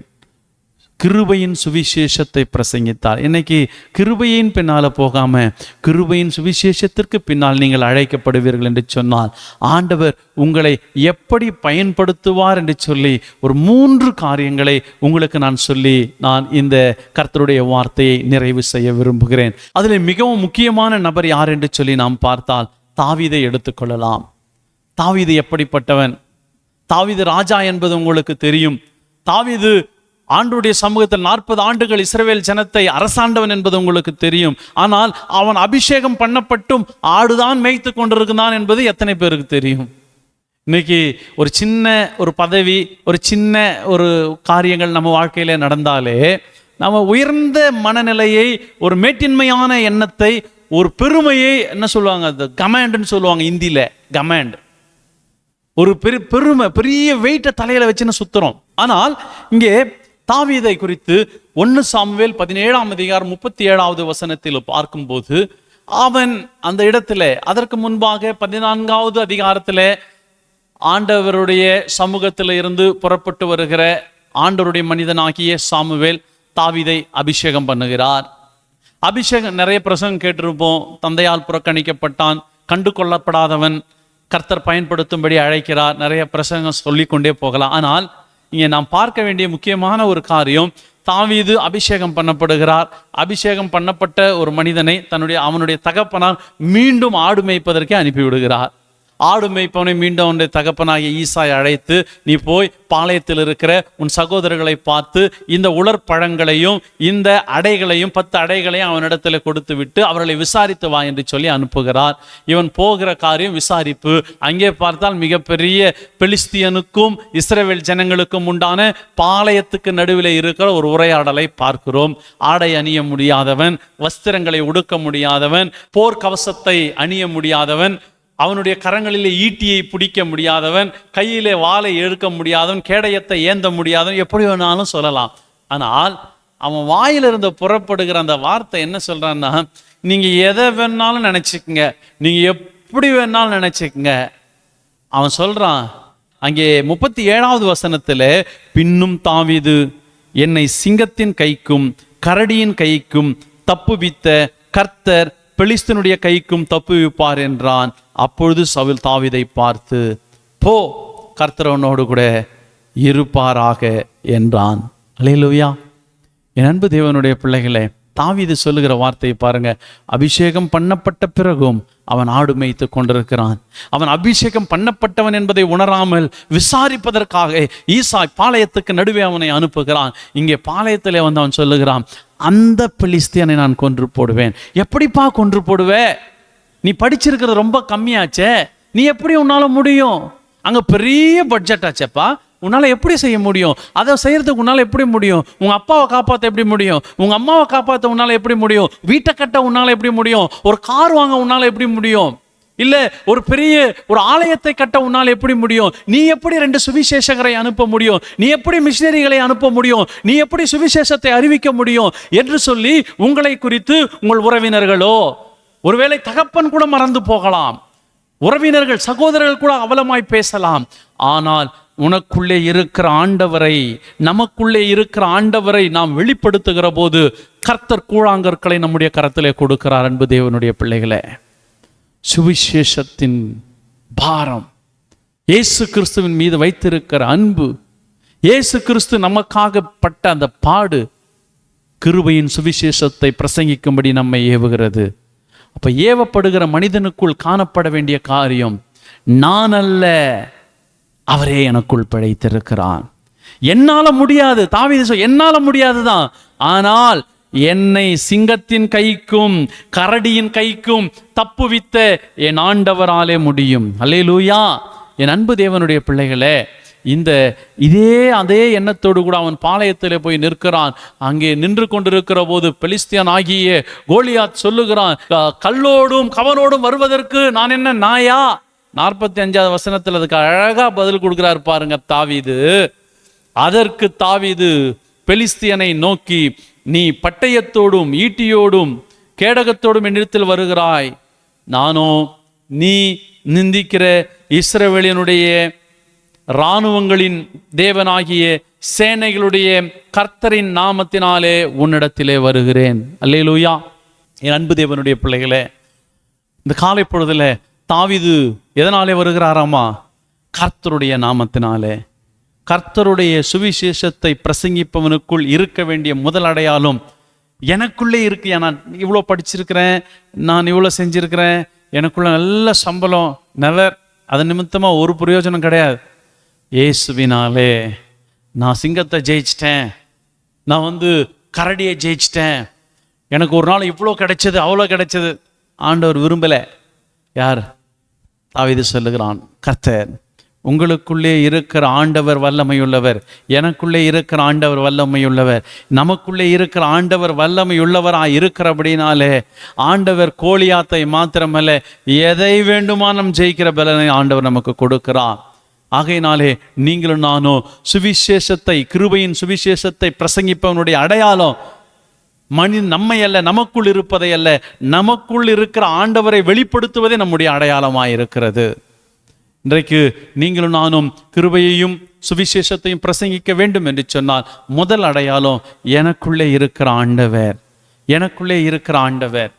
கிருபையின் சுவிசேஷத்தை பிரசங்கித்தார். இன்னைக்கு கிருபையின் பின்னால் போகாம கிருபையின் சுவிசேஷத்திற்கு பின்னால் நீங்கள் அழைக்கப்படுவீர்கள் என்று சொன்னால், ஆண்டவர் உங்களை எப்படி பயன்படுத்துவார் என்று சொல்லி ஒரு 3 காரியங்களை உங்களுக்கு நான் சொல்லி நான் இந்த கர்த்தருடைய வார்த்தையை நிறைவு செய்ய விரும்புகிறேன். அதில் மிகவும் முக்கியமான நபர் யார் என்று சொல்லி நாம் பார்த்தால், தாவீதை எடுத்துக்கொள்ளலாம். தாவீது எப்படிப்பட்டவன்? தாவீது ராஜா என்பது உங்களுக்கு தெரியும். தாவீது ஆண்டவருடைய சமூகத்தில் 40 ஆண்டுகள் இஸ்ரவேல் ஜனத்தை அரசாண்டவன் என்பது உங்களுக்கு தெரியும். ஆனால் அவன் அபிஷேகம் பண்ணப்பட்டும் ஆடுதான் மேய்த்து கொண்டிருக்கிறான் என்பது எத்தனை பேருக்கு தெரியும்? இன்னைக்கு ஒரு சின்ன ஒரு பதவி, ஒரு சின்ன ஒரு காரியங்கள் நம்ம வாழ்க்கையில நடந்தாலே, நம்ம உயர்ந்த மனநிலையை, ஒரு மேட்டின்மையான எண்ணத்தை, ஒரு பெருமையை, என்ன சொல்லுவாங்க, அது கமாண்ட்னு சொல்லுவாங்க இந்தியில, கமாண்ட். ஒரு பெருமை, பெரிய வெயிட்டை தலையில வச்சுன்னு சுத்துறோம். ஆனால் இங்கே தாவீதை குறித்து 1 சாமுவேல் 17ஆம் அதிகாரம் 37வது வசனத்தில் பார்க்கும்போது, அவன் அந்த இடத்துல, அதற்கு முன்பாக 14வது அதிகாரத்தில் ஆண்டவருடைய சமூகத்தில் இருந்து புறப்பட்டு வருகிற ஆண்டவருடைய மனிதனாகிய சாமுவேல் தாவீதை அபிஷேகம் பண்ணுகிறார். அபிஷேகம் நிறைய பிரசங்கம் கேட்டிருப்போம். தந்தையால் புறக்கணிக்கப்பட்டான், கண்டு கொள்ளப்படாதவன், கர்த்தர் பயன்படுத்தும்படி அழைக்கிறார். நிறைய பிரசங்கம் சொல்லிக்கொண்டே போகலாம். ஆனால் இங்கே நாம் பார்க்க வேண்டிய முக்கியமான ஒரு காரியம், தாவீது அபிஷேகம் பண்ணப்படுகிறார். அபிஷேகம் பண்ணப்பட்ட ஒரு மனிதனை அவனுடைய தகப்பனார் மீண்டும் ஆடு மேய்ப்பதற்கே அனுப்பிவிடுகிறார். ஆடு மேய்ப்பவனை மீண்டும் அவனுடைய தகப்பனாகிய ஈசாய் அழைத்து, நீ போய் பாளையத்தில் இருக்கிற உன் சகோதரர்களை பார்த்து இந்த உலர்பழங்களையும் இந்த அடைகளையும் 10 அடைகளையும் அவனிடத்தில் கொடுத்து விட்டு அவர்களை விசாரித்து வா என்று சொல்லி அனுப்புகிறார். இவன் போகிற காரியம் விசாரிப்பு. அங்கே பார்த்தால் மிகப்பெரிய பெலிஸ்தியனுக்கும் இஸ்ரவேல் ஜனங்களுக்கும் உண்டான பாளையத்துக்கு நடுவில் இருக்கிற ஒரு உரையாடலை பார்க்கிறோம். ஆடை அணிய முடியாதவன், வஸ்திரங்களை உடுக்க முடியாதவன், போர்க்கவசத்தை அணிய முடியாதவன், அவனுடைய கரங்களிலே ஈட்டியை பிடிக்க முடியாதவன், கையிலே வாளை எடுக்க முடியாதவன், கேடயத்தை ஏந்த முடியாதவன், எப்படி வேணாலும் சொல்லலாம். ஆனால் அவன் வாயிலிருந்து புறப்படுகிற அந்த வார்த்தை என்ன சொல்றான்னா, நீங்க எதை வேணாலும் நினைச்சுக்குங்க, நீங்க எப்படி வேணாலும் நினைச்சுக்குங்க. அவன் சொல்றான் அங்கே 37வது வசனத்துல, பின்னும் தாவீது என்னை சிங்கத்தின் கைக்கும் கரடியின் கைக்கும் தப்புவித்த கர்த்தர் பெலிஸ்தனுடைய கைக்கும் தப்புவிப்பார் என்றான். அப்பொழுது சவுல் தாவீதை பார்த்து, போ, கர்த்தர் உன்னோடு கூட இருப்பாராக என்றான். அல்லேலூயா. என் அன்பு தேவனுடைய பிள்ளைகளே, தாவீது சொல்லுகிற வார்த்தையை பாருங்க. அபிஷேகம் பண்ணப்பட்ட பிறகும் அவன் ஆடு மேய்த்து கொண்டிருக்கிறான். அவன் அபிஷேகம் பண்ணப்பட்டவன் என்பதை உணராமல் விசாரிப்பதற்காக ஈசாய் பாளையத்துக்கு நடுவே அவனை அனுப்புகிறான். இங்கே பாளையத்திலே வந்து அவன் சொல்லுகிறான், அந்த பெலிஸ்தியனை நான் கொன்று போடுவேன். எப்படிப்பா கொன்று போடுவே? நீ படிச்சிருக்கிறது ரொம்ப கம்மியாச்சே, நீ எப்படி உன்னால முடியும்? அங்க பெரிய பட்ஜெட் ஆச்சேப்பா, உன்னால எப்படி செய்ய முடியும்? அதை செய்யறதுக்கு உன்னால எப்படி முடியும்? உங்க அப்பாவை காப்பாற்ற எப்படி முடியும்? உங்க அம்மாவை காப்பாற்ற உன்னால எப்படி முடியும்? வீட்டை கட்ட உன்னால எப்படி முடியும்? ஒரு கார் வாங்க உன்னால எப்படி முடியும்? இல்ல ஒரு பெரிய ஒரு ஆலயத்தை கட்ட உன்னால் எப்படி முடியும்? நீ எப்படி 2 சுவிசேஷகரை அனுப்ப முடியும்? நீ எப்படி மிஷினரிகளை அனுப்ப முடியும்? நீ எப்படி சுவிசேஷத்தை அறிவிக்க முடியும் என்று சொல்லி உங்களை குறித்து உங்கள் உறவினர்களோ, ஒருவேளை தகப்பன் கூட மறந்து போகலாம், உறவினர்கள் சகோதரர்கள் கூட அவலமாய் பேசலாம். ஆனால் உனக்குள்ளே இருக்கிற ஆண்டவரை, நமக்குள்ளே இருக்கிற ஆண்டவரை நாம் வெளிப்படுத்துகிற போது கர்த்தர் கூழாங்கற்களை நம்முடைய கரத்திலே கொடுக்கிறார். அன்பு தேவனுடைய பிள்ளைகளே, சுவிசேஷத்தின் பாரம், இயேசு கிறிஸ்துவின் மீது வைத்திருக்கிற அன்பு, இயேசு கிறிஸ்து நமக்காக பட்ட அந்த பாடு கிருபையின் சுவிசேஷத்தை பிரசங்கிக்கும்படி நம்மை ஏவுகிறது. அப்ப ஏவப்படுகிற மனிதனுக்குள் காணப்பட வேண்டிய காரியம், நான் அல்ல, அவரே எனக்குள் பிழைத்திருக்கிறான். என்னால முடியாது, தாவீது என்னால முடியாதுதான், ஆனால் என்னை சிங்கத்தின் கைக்கும் கரடியின் கைக்கும் தப்புவித்த என் ஆண்டவராலே முடியும். அல்லேலூயா. என் அன்பு தேவனுடைய பிள்ளைகளே, அதே எண்ணத்தோடு கூட அவன் பாளையத்திலே போய் நிற்கிறான். அங்கே நின்று கொண்டிருக்கிற போது பெலிஸ்தியன் ஆகிய கோலியாத் சொல்லுகிறான், கல்லோடும் கவனோடும் வருவதற்கு நான் என்ன நாயா? 45வது வசனத்தில் அதுக்கு அழகா பதில் கொடுக்கிறார் பாருங்க தாவீது. அதற்கு தாவீது பெலிஸ்தியனை நோக்கி, நீ பட்டயத்தோடும் ஈட்டியோடும் கேடகத்தோடும் என்னிடத்தில் வருகிறாய், நானோ நீ நிந்திக்கிற இஸ்ரவேலினுடைய இராணுவங்களின் தேவனாகிய சேனைகளுடைய கர்த்தரின் நாமத்தினாலே உன்னிடத்திலே வருகிறேன். அல்லேலூயா. என் அன்பு தேவனுடைய பிள்ளைகளே, இந்த காலை பொழுதுல தாவீது எதனாலே வருகிறாராமா? கர்த்தருடைய நாமத்தினாலே. கர்த்தருடைய சுவிசேஷத்தை பிரசங்கிப்பவனுக்குள் இருக்க வேண்டிய முதல் அடையாளம் எனக்குள்ளே இருக்கு. நான் இவ்வளோ படிச்சிருக்கிறேன், நான் இவ்வளோ செஞ்சிருக்கிறேன், எனக்குள்ள நல்ல சம்பளம், நெவர், அது நிமித்தமாக ஒரு பிரயோஜனம் கிடையாது. இயேசுவினாலே நான் சிங்கத்தை ஜெயிச்சிட்டேன், நான் கரடியை ஜெயிச்சிட்டேன், எனக்கு ஒரு நாள் இவ்வளோ கிடைச்சது அவ்வளோ கிடைச்சது. ஆண்டவர் விரும்பலை. யார்? தாவீது சொல்லுகிறான், கர்த்தர் உங்களுக்குள்ளே இருக்கிற ஆண்டவர் வல்லமையுள்ளவர், எனக்குள்ளே இருக்கிற ஆண்டவர் வல்லமையுள்ளவர், நமக்குள்ளே இருக்கிற ஆண்டவர் வல்லமையுள்ளவராக இருக்கிறபடினாலே ஆண்டவர் கோலியாத்தை மாத்திரமல்ல எதை வேண்டுமானம் ஜெயிக்கிற பலனை ஆண்டவர் நமக்கு கொடுக்கிறார். ஆகையினாலே நீங்களும் நானும் சுவிசேஷத்தை, கிருபையின் சுவிசேஷத்தை பிரசங்கிப்பவனுடைய அடையாளம் நம்மை அல்ல, நமக்குள் இருப்பதை அல்ல, நமக்குள் இருக்கிற ஆண்டவரை வெளிப்படுத்துவதே நம்முடைய அடையாளமாக இருக்கிறது. இன்றைக்கு நீங்களும் நானும் கிருபையையும் சுவிசேஷத்தையும் பிரசங்கிக்க வேண்டும் என்று சொன்னால் முதல் அடையாளம் எனக்குள்ளே இருக்கிற ஆண்டவர், எனக்குள்ளே இருக்கிற ஆண்டவர்,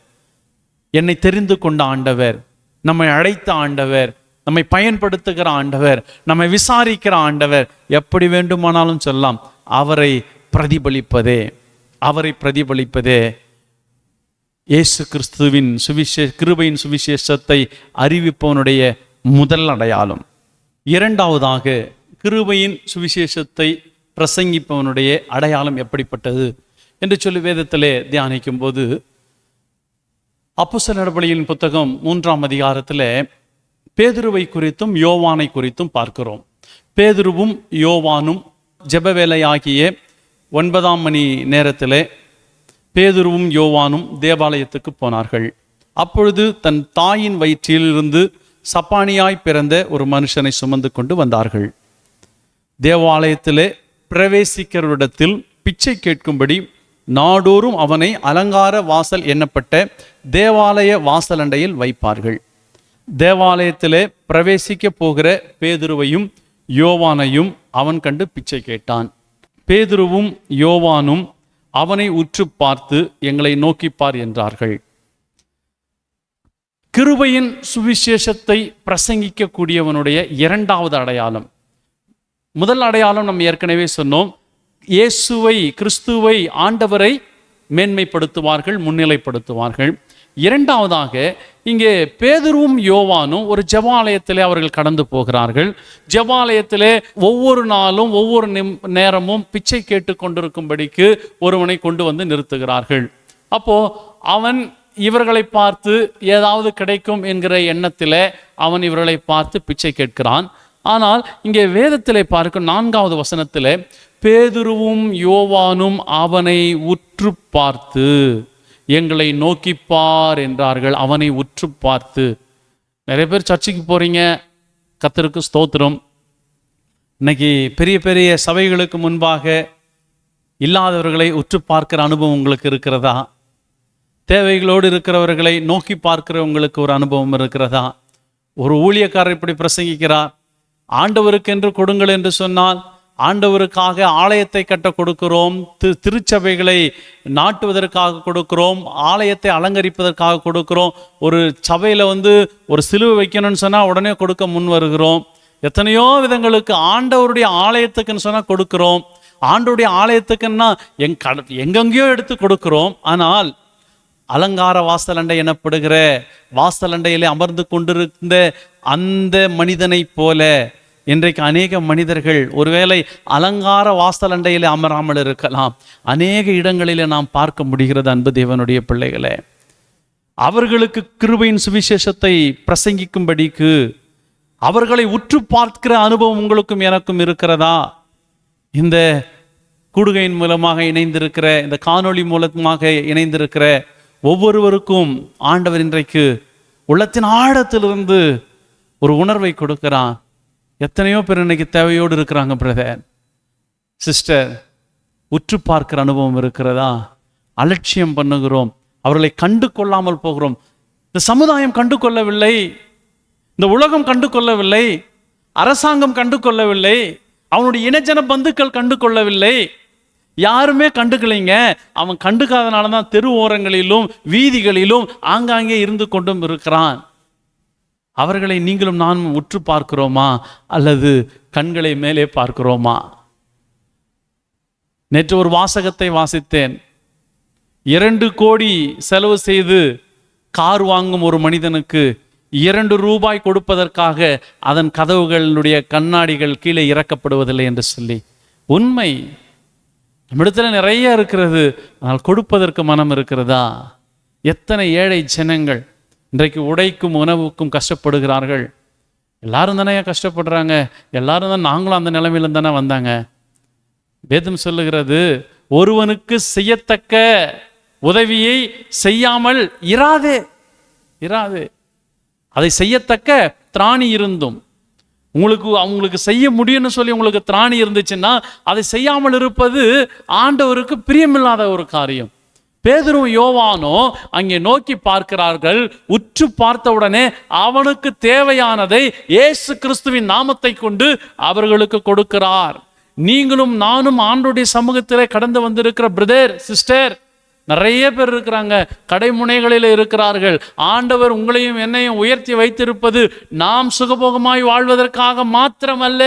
என்னை தெரிந்து கொண்ட ஆண்டவர், நம்மை அழைத்த ஆண்டவர், நம்மை பயன்படுத்துகிற ஆண்டவர், நம்மை விசாரிக்கிற ஆண்டவர், எப்படி வேண்டுமானாலும் சொல்லலாம், அவரை பிரதிபலிப்பதே, அவரை பிரதிபலிப்பதே இயேசு கிறிஸ்துவின் கிருபையின் சுவிசேஷத்தை அறிவிப்பவனுடைய முதல் அடையாளம். இரண்டாவதாக, கிருபையின் சுவிசேஷத்தை பிரசங்கிப்பவனுடைய அடையாளம் எப்படிப்பட்டது என்று சொல்லி வேதத்திலே தியானிக்கும் போது, அப்போஸ்தலர் நடபடிகளின் புத்தகம் 3ஆம் அதிகாரத்தில் பேதுருவை குறித்தும் யோவானை குறித்தும் பார்க்கிறோம். பேதுருவும் யோவானும் ஜெப வேளையாகிய 9ஆம் மணி நேரத்தில் பேதுருவும் யோவானும் தேவாலயத்துக்கு போனார்கள். அப்பொழுது தன் தாயின் வயிற்றிலிருந்து சப்பானியாய் பிறந்த ஒரு மனுஷனை சுமந்து கொண்டு வந்தார்கள். தேவாலயத்திலே பிரவேசிக்கிறவரிடத்தில் பிச்சை கேட்கும்படி நாடோறும் அவனை அலங்கார வாசல் எண்ணப்பட்ட தேவாலய வாசலண்டையில் வைப்பார்கள். தேவாலயத்திலே பிரவேசிக்க போகிற பேதுருவையும் யோவானையும் அவன் கண்டு பிச்சை கேட்டான். பேதுருவும் யோவானும் அவனை உற்று பார்த்து, எங்களை நோக்கிப்பார் என்றார்கள். கிருபையின் சுவிசேஷத்தை பிரசங்கிக்க கூடியவனுடைய இரண்டாவது அடையாளம். முதல் அடையாளம் நம்ம ஏற்கனவே சொன்னோம். இயேசுவை, கிறிஸ்துவை, ஆண்டவரை மேன்மைப்படுத்துவார்கள், முன்னிலைப்படுத்துவார்கள். இரண்டாவதாக, இங்கே பேதுருவும் யோவானும் ஒரு ஜெபாலயத்திலே அவர்கள் கடந்து போகிறார்கள். ஜெபாலயத்திலே ஒவ்வொரு நாளும் ஒவ்வொரு நேரமும் பிச்சை கேட்டு கொண்டிருக்கும்படிக்கு ஒருவனை கொண்டு வந்து நிறுத்துகிறார்கள். அப்போ அவன் இவர்களை பார்த்து ஏதாவது கிடைக்கும் என்கிற எண்ணத்திலே அவன் இவர்களை பார்த்து பிச்சை கேட்கிறான். ஆனால் இங்கே வேதத்திலே பார்க்கும் 4வது வசனத்திலே பேதுருவும் யோவானும் அவனை உற்று பார்த்து, எங்களை நோக்கிப்பார் என்றார்கள். அவனை உற்று பார்த்து. நிறைய பேர் சர்ச்சுக்கு போறீங்க, கர்த்தருக்கு ஸ்தோத்திரம். இன்னைக்கு பெரிய பெரிய சபைகளுக்கு முன்பாக இல்லாதவர்களை உற்று பார்க்கிற அனுபவம் உங்களுக்கு இருக்கிறதா? தேவைகளோடு இருக்கிறவர்களை நோக்கி பார்க்கிற உங்களுக்கு ஒரு அனுபவம் இருக்கிறதா? ஒரு ஊழியக்காரர் இப்படி பிரசங்கிக்கிறார், ஆண்டவருக்கென்று கொடுங்கள் என்று சொன்னால், ஆண்டவருக்காக ஆலயத்தை கட்ட கொடுக்கிறோம், திருச்சபைகளை நாட்டுவதற்காக கொடுக்கிறோம், ஆலயத்தை அலங்கரிப்பதற்காக கொடுக்கிறோம். ஒரு சபையில் ஒரு சிலுவை வைக்கணும்னு சொன்னால் உடனே கொடுக்க முன் வருகிறோம். எத்தனையோ விதங்களுக்கு ஆண்டவருடைய ஆலயத்துக்குன்னு சொன்னால் கொடுக்கிறோம். ஆண்டவருடைய ஆலயத்துக்குன்னா எங்கெங்கேயோ எடுத்து கொடுக்கிறோம். ஆனால் அலங்கார வாசலண்டை எனப்படுகிற வாசலண்டையிலே அமர்ந்து கொண்டிருந்த அந்த மனிதனை போல இன்றைக்கு அநேக மனிதர்கள் ஒருவேளை அலங்கார வாசலண்டையிலே அமராமல் இருக்கலாம். அநேக இடங்களிலே நாம் பார்க்க முடிகிறது. அன்பு தேவனுடைய பிள்ளைகளே, அவர்களுக்கு கிருபையின் சுவிசேஷத்தை பிரசங்கிக்கும்படிக்கு அவர்களை உற்று பார்க்கிற அனுபவம் உங்களுக்கும் எனக்கும் இருக்கிறதா? இந்த கூடுகையின் மூலமாக இணைந்திருக்கிற, இந்த காணொளி மூலமாக இணைந்திருக்கிற ஒவ்வொருவருக்கும் ஆண்டவர் இன்றைக்கு உள்ளத்தின் ஆழத்திலிருந்து ஒரு உணர்வை கொடுக்கிறான். எத்தனையோ பேர் இன்னைக்கு தேவையோடு இருக்கிறாங்க. பிரதர், சிஸ்டர், உற்று பார்க்கிற அனுபவம் இருக்கிறதா? அலட்சியம் பண்ணுகிறோம், அவர்களை கண்டு கொள்ளாமல் போகிறோம். இந்த சமுதாயம் கண்டு கொள்ளவில்லை, இந்த உலகம் கண்டு கொள்ளவில்லை, அரசாங்கம் கண்டு கொள்ளவில்லை, அவனுடைய இனஜன பந்துக்கள் கண்டு கொள்ளவில்லை, யாருமே கண்டுக்கலைங்க. அவன் கண்டுக்காதனால தான் தெரு ஓரங்களிலும் வீதிகளிலும் ஆங்காங்கே இருந்து கொண்டும் இருக்கிறான். அவர்களை நீங்களும் நானும் உற்று பார்க்கிறோமா அல்லது கண்களை மேலே பார்க்கிறோமா? நேற்று ஒரு வாசகத்தை வாசித்தேன். 2 கோடி செலவு செய்து கார் வாங்கும் ஒரு மனிதனுக்கு 2 ரூபாய் கொடுப்பதற்காக அதன் கதவுகளுடைய கண்ணாடிகள் கீழே இறக்கப்படுவதில்லை என்று சொல்லி. உண்மை, நம்மிடத்துல நிறைய இருக்கிறது, ஆனால் கொடுப்பதற்கு மனம் இருக்கிறதா? எத்தனை ஏழை ஜனங்கள் இன்றைக்கு உடைக்கும் உணவுக்கும் கஷ்டப்படுகிறார்கள். எல்லாரும் தானே கஷ்டப்படுறாங்க, எல்லாரும் தான், நாங்களும் அந்த நிலைமையில தானே வந்தாங்க. வேதம் சொல்லுகிறது, ஒருவனுக்கு செய்யத்தக்க உதவியை செய்யாமல் இராதே. அதை செய்யத்தக்க திராணி இருந்தும், அவங்களுக்கு செய்ய முடியும்னு சொல்லி உங்களுக்கு திராணி இருந்துச்சுன்னா அதை செய்யாமல் இருப்பது ஆண்டவருக்கு பிரியமில்லாத ஒரு காரியம். பேதுரும் யோவானோ அங்கே நோக்கி பார்க்கிறார்கள். உற்று பார்த்தவுடனே அவனுக்கு தேவையானதை இயேசு கிறிஸ்துவின் நாமத்தை கொண்டு அவர்களுக்கு கொடுக்கிறார். நீங்களும் நானும் ஆண்டவருடைய சமூகத்திலே கடந்து வந்திருக்கிற பிரதர், சிஸ்டர், நிறைய பேர் இருக்கிறாங்க, கடைமுனைகளில் இருக்கிறார்கள். ஆண்டவர் உங்களையும் என்னையும் உயர்த்தி வைத்திருப்பது நாம் சுகபோகமாய் வாழ்வதற்காக மாத்திரமல்ல.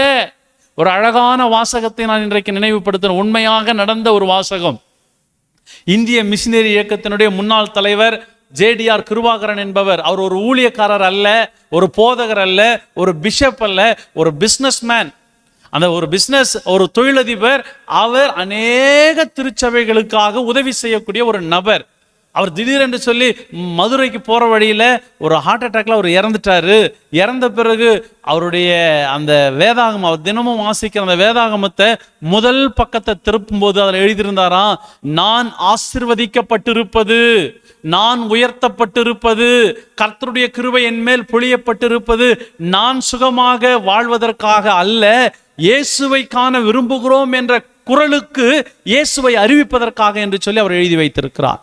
ஒரு அழகான வாசகத்தை நான் இன்றைக்கு நினைவுபடுத்துகிறேன். உண்மையாக நடந்த ஒரு வாசகம். இந்திய மிஷினரி இயக்கத்தினுடைய முன்னாள் தலைவர் ஜேடிஆர் கிருபாகரன் என்பவர். அவர் ஒரு ஊழியக்காரர் அல்ல, ஒரு போதகர் அல்ல, ஒரு பிஷப் அல்ல, ஒரு பிசினஸ் மேன். அந்த ஒரு பிசினஸ், ஒரு தொழிலதிபர். அவர் அநேக திருச்சபைகளுக்காக உதவி செய்யக்கூடிய ஒரு நபர். அவர் திடீரென்று சொல்லி மதுரைக்கு போகிற வழியில் ஒரு ஹார்ட் அட்டாக்ல அவர் இறந்துட்டாரு. இறந்த பிறகு அவருடைய அந்த வேதாகமம், அவர் தினமும் வாசிக்கிற அந்த வேதாகமத்தை முதல் பக்கத்தை திருப்பும் போது அதில் எழுதியிருந்தாராம், நான் ஆசீர்வதிக்கப்பட்டிருப்பது, நான் உயர்த்தப்பட்டிருப்பது, கர்த்தருடைய கிருபை என் மேல் பொழியப்பட்டிருப்பது நான் சுகமாக வாழ்வதற்காக அல்ல, இயேசுவை காண விரும்புகிறோம் என்ற குரலுக்கு இயேசுவை அறிவிப்பதற்காக என்று சொல்லி அவர் எழுதி வைத்திருக்கிறார்.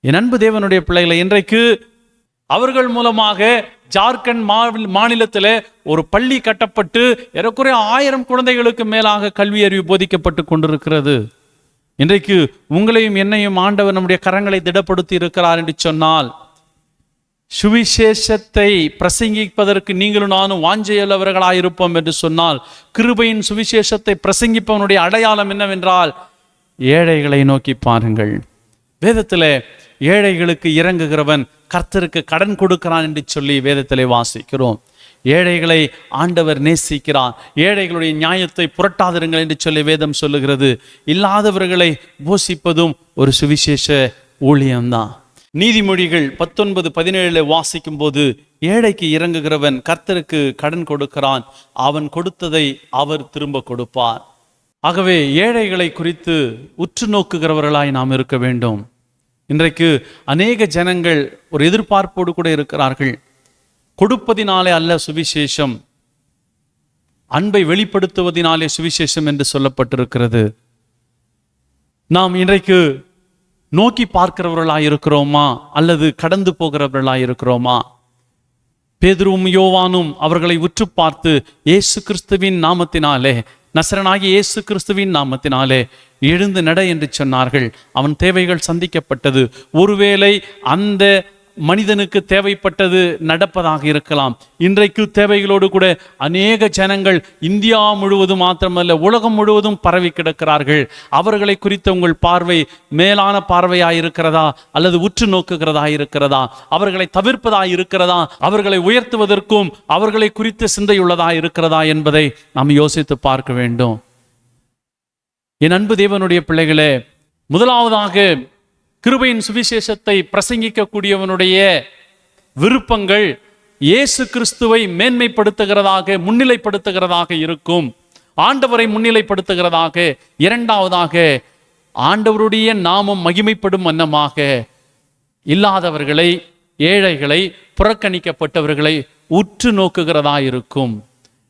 என் அன்பு தேவனுடைய பிள்ளைகளை, இன்றைக்கு அவர்கள் மூலமாக ஜார்க்கண்ட் மாநிலத்தில் ஒரு பள்ளி கட்டப்பட்டு ஏறக்குறைய 1000 குழந்தைகளுக்கு மேலாக கல்வி அறிவு போதிக்கப்பட்டு கொண்டிருக்கிறது. இன்றைக்கு உங்களையும் என்னையும் ஆண்டவர் நம்முடைய கரங்களை திடப்படுத்தி இருக்கிறார் என்று சொன்னால், சுவிசேஷத்தை பிரசங்கிப்பதற்கு நீங்களும் நானும் வாஞ்சையுள்ளவர்களாக இருப்போம் என்று சொன்னால், கிருபையின் சுவிசேஷத்தை பிரசங்கிப்பவனுடைய அடையாளம் என்னவென்றால், ஏழைகளை நோக்கி பாருங்கள். வேதத்தில் ஏழைகளுக்கு இறங்குகிறவன் கர்த்தருக்கு கடன் கொடுக்கிறான் என்று சொல்லி வேதத்திலே வாசிக்கிறோம். ஏழைகளை ஆண்டவர் நேசிக்கிறான். ஏழைகளுடைய நியாயத்தை புரட்டாதிருங்கள் என்று சொல்லி வேதம் சொல்லுகிறது. இல்லாதவர்களை போஷிப்பதும் ஒரு சுவிசேஷ ஊழியம்தான். நீதிமொழிகள் 19:17 வாசிக்கும் போது, ஏழைக்கு இறங்குகிறவன் கர்த்தருக்கு கடன் கொடுக்கிறான், அவன் கொடுத்ததை அவர் திரும்ப கொடுப்பார். ஆகவே ஏழைகளை குறித்து உற்று நோக்குகிறவர்களாய் நாம் இருக்க வேண்டும். இன்றைக்கு அநேக ஜனங்கள் ஒரு எதிர்பார்ப்போடு கூட இருக்கிறார்கள். கொடுப்பதினாலே அல்ல சுவிசேஷம், அன்பை வெளிப்படுத்துவதினாலே சுவிசேஷம் என்று சொல்லப்பட்டிருக்கிறது. நாம் இன்றைக்கு நோக்கி பார்க்கிறவர்களாய் இருக்கிறோமா அல்லது கடந்து போகிறவர்களாய் இருக்கிறோமா? பேதுருவும் யோவானும் அவர்களை உற்று பார்த்து, இயேசு கிறிஸ்துவின் நாமத்தினாலே, நசரனாகிய இயேசு கிறிஸ்துவின் நாமத்தினாலே எழுந்து நட என்று சொன்னார்கள். அவன் தேவைகள் சந்திக்கப்பட்டது. ஒருவேளை அந்த மனிதனுக்கு தேவைப்பட்டது நடப்பதாக இருக்கலாம். இன்றைக்கு தேவைகளோடு கூட அநேக ஜனங்கள் இந்தியா முழுவதும் மாத்திரமல்ல உலகம் முழுவதும் பரவி கிடக்கிறார்கள். அவர்களை குறித்த உங்கள் பார்வை மேலான பார்வையாய் இருக்கிறதா அல்லது உற்று நோக்குகிறதா இருக்கிறதா? அவர்களை தவிர்ப்பதா இருக்கிறதா? அவர்களை உயர்த்துவதற்கும் அவர்களை குறித்த சிந்தையுள்ளதா இருக்கிறதா என்பதை நாம் யோசித்து பார்க்க வேண்டும். என் அன்பு தேவனுடைய பிள்ளைகளே, முதலாவதாக கிருபையின் சுவிசேஷத்தை பிரசங்கிக்கக்கூடியவனுடைய விருப்பங்கள் இயேசு கிறிஸ்துவை மேன்மைப்படுத்துகிறதாக, முன்னிலைப்படுத்துகிறதாக இருக்கும். ஆண்டவரை முன்னிலைப்படுத்துகிறதாக. இரண்டாவதாக, ஆண்டவருடைய நாமம் மகிமைப்படும் வண்ணமாக இல்லாதவர்களை, ஏழைகளை, புறக்கணிக்கப்பட்டவர்களை உற்று நோக்குகிறதா இருக்கும்.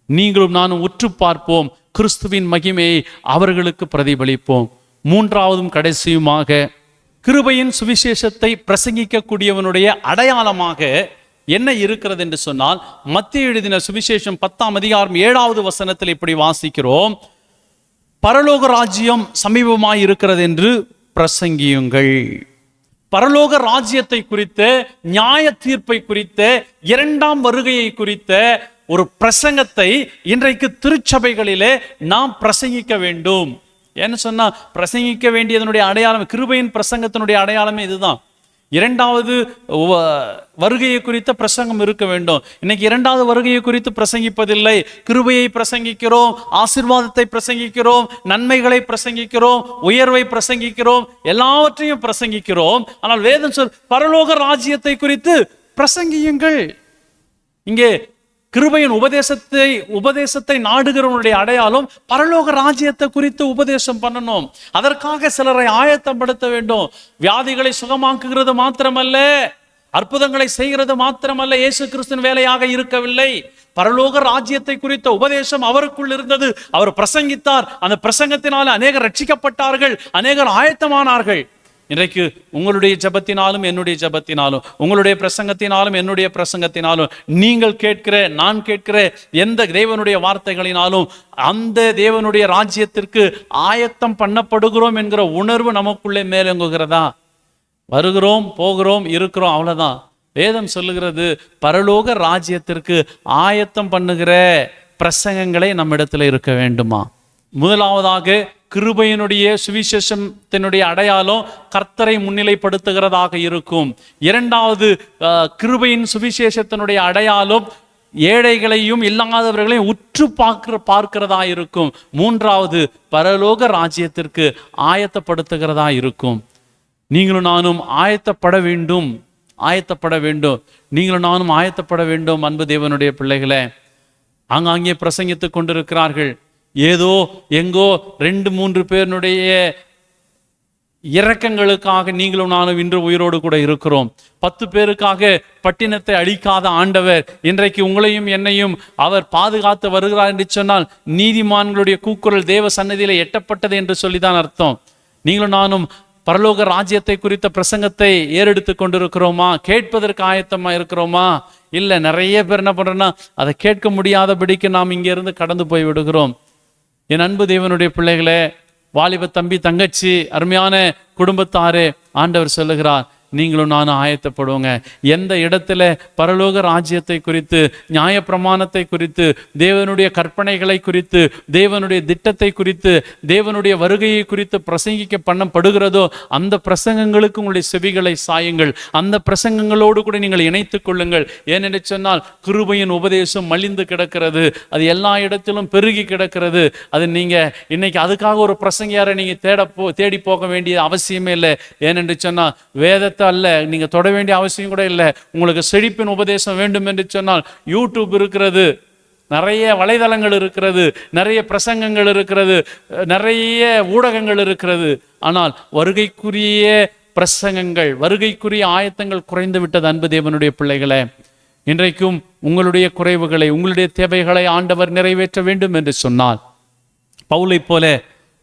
நீங்களும் நானும் உற்று பார்ப்போம், கிறிஸ்துவின் மகிமையை அவர்களுக்கு பிரதிபலிப்போம். மூன்றாவதும் கடைசியுமாக, கிருபையின் சுவிசேஷத்தை பிரசங்கிக்கக்கூடியவனுடைய அடையாளமாக என்ன இருக்கிறது என்று சொன்னால், மத்தேயு எழுதின சுவிசேஷம் 10:7 இப்படி வாசிக்கிறோம், பரலோக ராஜ்யம் சமீபமாய் இருக்கிறது என்று பிரசங்கியுங்கள். பரலோக ராஜ்யத்தை குறித்த, நியாய தீர்ப்பை குறித்த, இரண்டாம் வருகையை குறித்த ஒரு பிரசங்கத்தை இன்றைக்கு திருச்சபைகளிலே நாம் பிரசங்கிக்க வேண்டும். ஏன்னு சொன்னா, பிரசங்கிக்க வேண்டியதனுடைய அடையாளம், கிருபையின் பிரசங்கத்தினுடைய அடையாளமே இதுதான். இரண்டாவது வருகையை குறித்த பிரசங்கம் இருக்க வேண்டும். இன்னைக்கு இரண்டாவது வருகையை குறித்து பிரசங்கிப்பதில்லை. கிருபையை பிரசங்கிக்கிறோம், ஆசீர்வாதத்தை பிரசங்கிக்கிறோம், நன்மைகளை பிரசங்கிக்கிறோம், உயர்வை பிரசங்கிக்கிறோம், எல்லாவற்றையும் பிரசங்கிக்கிறோம். ஆனால் வேதம் சொல், பரலோக ராஜ்யத்தை குறித்து பிரசங்கியுங்கள். இங்கே கிருபையின் உபதேசத்தை நாடுகிறவனுடைய அடையாளம் பரலோக ராஜ்யத்தை குறித்து உபதேசம் பண்ணணும். அதற்காக சிலரை ஆயத்தப்படுத்த வேண்டும். வியாதிகளை சுகமாக்குகிறது மாத்திரமல்ல, அற்புதங்களை செய்கிறது மாத்திரமல்ல இயேசு கிறிஸ்துவின் வேலையாக இருக்கவில்லை. பரலோக ராஜ்யத்தை குறித்த உபதேசம் அவருக்குள் இருந்தது. அவர் பிரசங்கித்தார். அந்த பிரசங்கத்தினால அநேகர் ரட்சிக்கப்பட்டார்கள், அநேகர் ஆயத்தமானார்கள். இன்றைக்கு உங்களுடைய ஜெபத்தினாலும் என்னுடைய ஜெபத்தினாலும், உங்களுடைய பிரசங்கத்தினாலும் என்னுடைய பிரசங்கத்தினாலும், நீங்கள் கேட்கிற, நான் கேட்கிற எந்த தேவனுடைய வார்த்தைகளினாலும் அந்த தேவனுடைய ராஜ்யத்திற்கு ஆயத்தம் பண்ணப்படுகிறோம் என்கிற உணர்வு நமக்குள்ளே மேலோங்குகிறதா? வருகிறோம், போகிறோம், இருக்கிறோம், அவ்வளவுதான். வேதம் சொல்லுகிறது, பரலோக ராஜ்யத்திற்கு ஆயத்தம் பண்ணுகிற பிரசங்கங்களே நம்மிடத்தில் இருக்க வேண்டுமா? முதலாவதாக கிருபையினுடைய சுவிசேஷத்தினுடைய அடையாளம் கர்த்தரை முன்னிலைப்படுத்துகிறதாக இருக்கும். இரண்டாவது, கிருபையின் சுவிசேஷத்தினுடைய அடையாளம் ஏழைகளையும் இல்லாதவர்களையும் உற்று பார்க்கிறதா இருக்கும். மூன்றாவது, பரலோக ராஜ்யத்திற்கு ஆயத்தப்படுத்துகிறதா இருக்கும். நீங்களும் நானும் ஆயத்தப்பட வேண்டும். நீங்களும் நானும் ஆயத்தப்பட வேண்டும். அன்பு தேவனுடைய பிள்ளைகளே, ஆங்காங்கே பிரசங்கித்துக் கொண்டிருக்கிறார்கள். ஏதோ எங்கோ 2-3 பேருடைய இரக்கங்களுக்காக நீங்களும் நானும் இன்று உயிரோடு கூட இருக்கிறோம். 10 பேருக்காக பட்டினத்தை அழிக்காத ஆண்டவர் இன்றைக்கு உங்களையும் என்னையும் அவர் பாதுகாத்து வருகிறார் என்று சொன்னால், நீதிமான்களுடைய கூக்குரல் தேவ சன்னதியில எட்டப்பட்டது என்று சொல்லிதான் அர்த்தம். நீங்களும் நானும் பரலோக ராஜ்யத்தை குறித்த பிரசங்கத்தை ஏறெடுத்து கொண்டிருக்கிறோமா? கேட்பதற்கு ஆயத்தமா இருக்கிறோமா? இல்லை, நிறைய பேர் என்ன பண்றோம்னா அதை கேட்க முடியாதபடிக்கு நாம் இங்க இருந்து கடந்து போய் விடுகிறோம். என் அன்பு தேவனுடைய பிள்ளைகளே, வாலிப தம்பி, தங்கச்சி, அருமையான குடும்பத்தாரே, ஆண்டவர் சொல்லுகிறார், நீங்களும் நானும் ஆயத்தப்படுவோங்க. எந்த இடத்துல பரலோக ராஜ்யத்தை குறித்து, நியாயப்பிரமாணத்தை குறித்து, தேவனுடைய கற்பனைகளை குறித்து, தேவனுடைய திட்டத்தை குறித்து, தேவனுடைய வருகையை குறித்து பிரசங்கிக்க பண்ணப்படுகிறதோ அந்த பிரசங்கங்களுக்கு உங்களுடைய செவிகளை சாயுங்கள். அந்த பிரசங்கங்களோடு கூட நீங்கள் இணைத்துக் கொள்ளுங்கள். ஏனென்று சொன்னால், கிருபையின் உபதேசம் மலிந்து கிடக்கிறது. அது எல்லா இடத்திலும் பெருகி கிடக்கிறது. அது நீங்க இன்னைக்கு அதுக்காக ஒரு பிரசங்கியாரை நீங்க தேடி போக வேண்டிய அவசியமே இல்லை. ஏனென்று சொன்னால், வேதத்தை அல்ல நீங்க தொட வேண்டிய அவசியம் கூட இல்லை. உங்களுக்கு செழிப்பின் உபதேசம் வேண்டும் என்று சொன்னால் யூடியூப் இருக்கிறது, நிறைய வலைதளங்கள் இருக்கிறது, நிறைய பிரசங்கங்கள் இருக்கிறது, நிறைய ஊடகங்கள் இருக்கிறது. ஆனால் வருகைக்குரிய பிரசங்கங்கள், வருகைக்குரிய ஆயத்தங்கள் குறைந்து விட்டது. அன்பு தேவனுடைய பிள்ளைகளே, இன்றைக்கும் உங்களுடைய குறைவுகளை, உங்களுடைய தேவைகளை ஆண்டவர் நிறைவேற்ற வேண்டும் என்று சொன்னால், பவுலை போல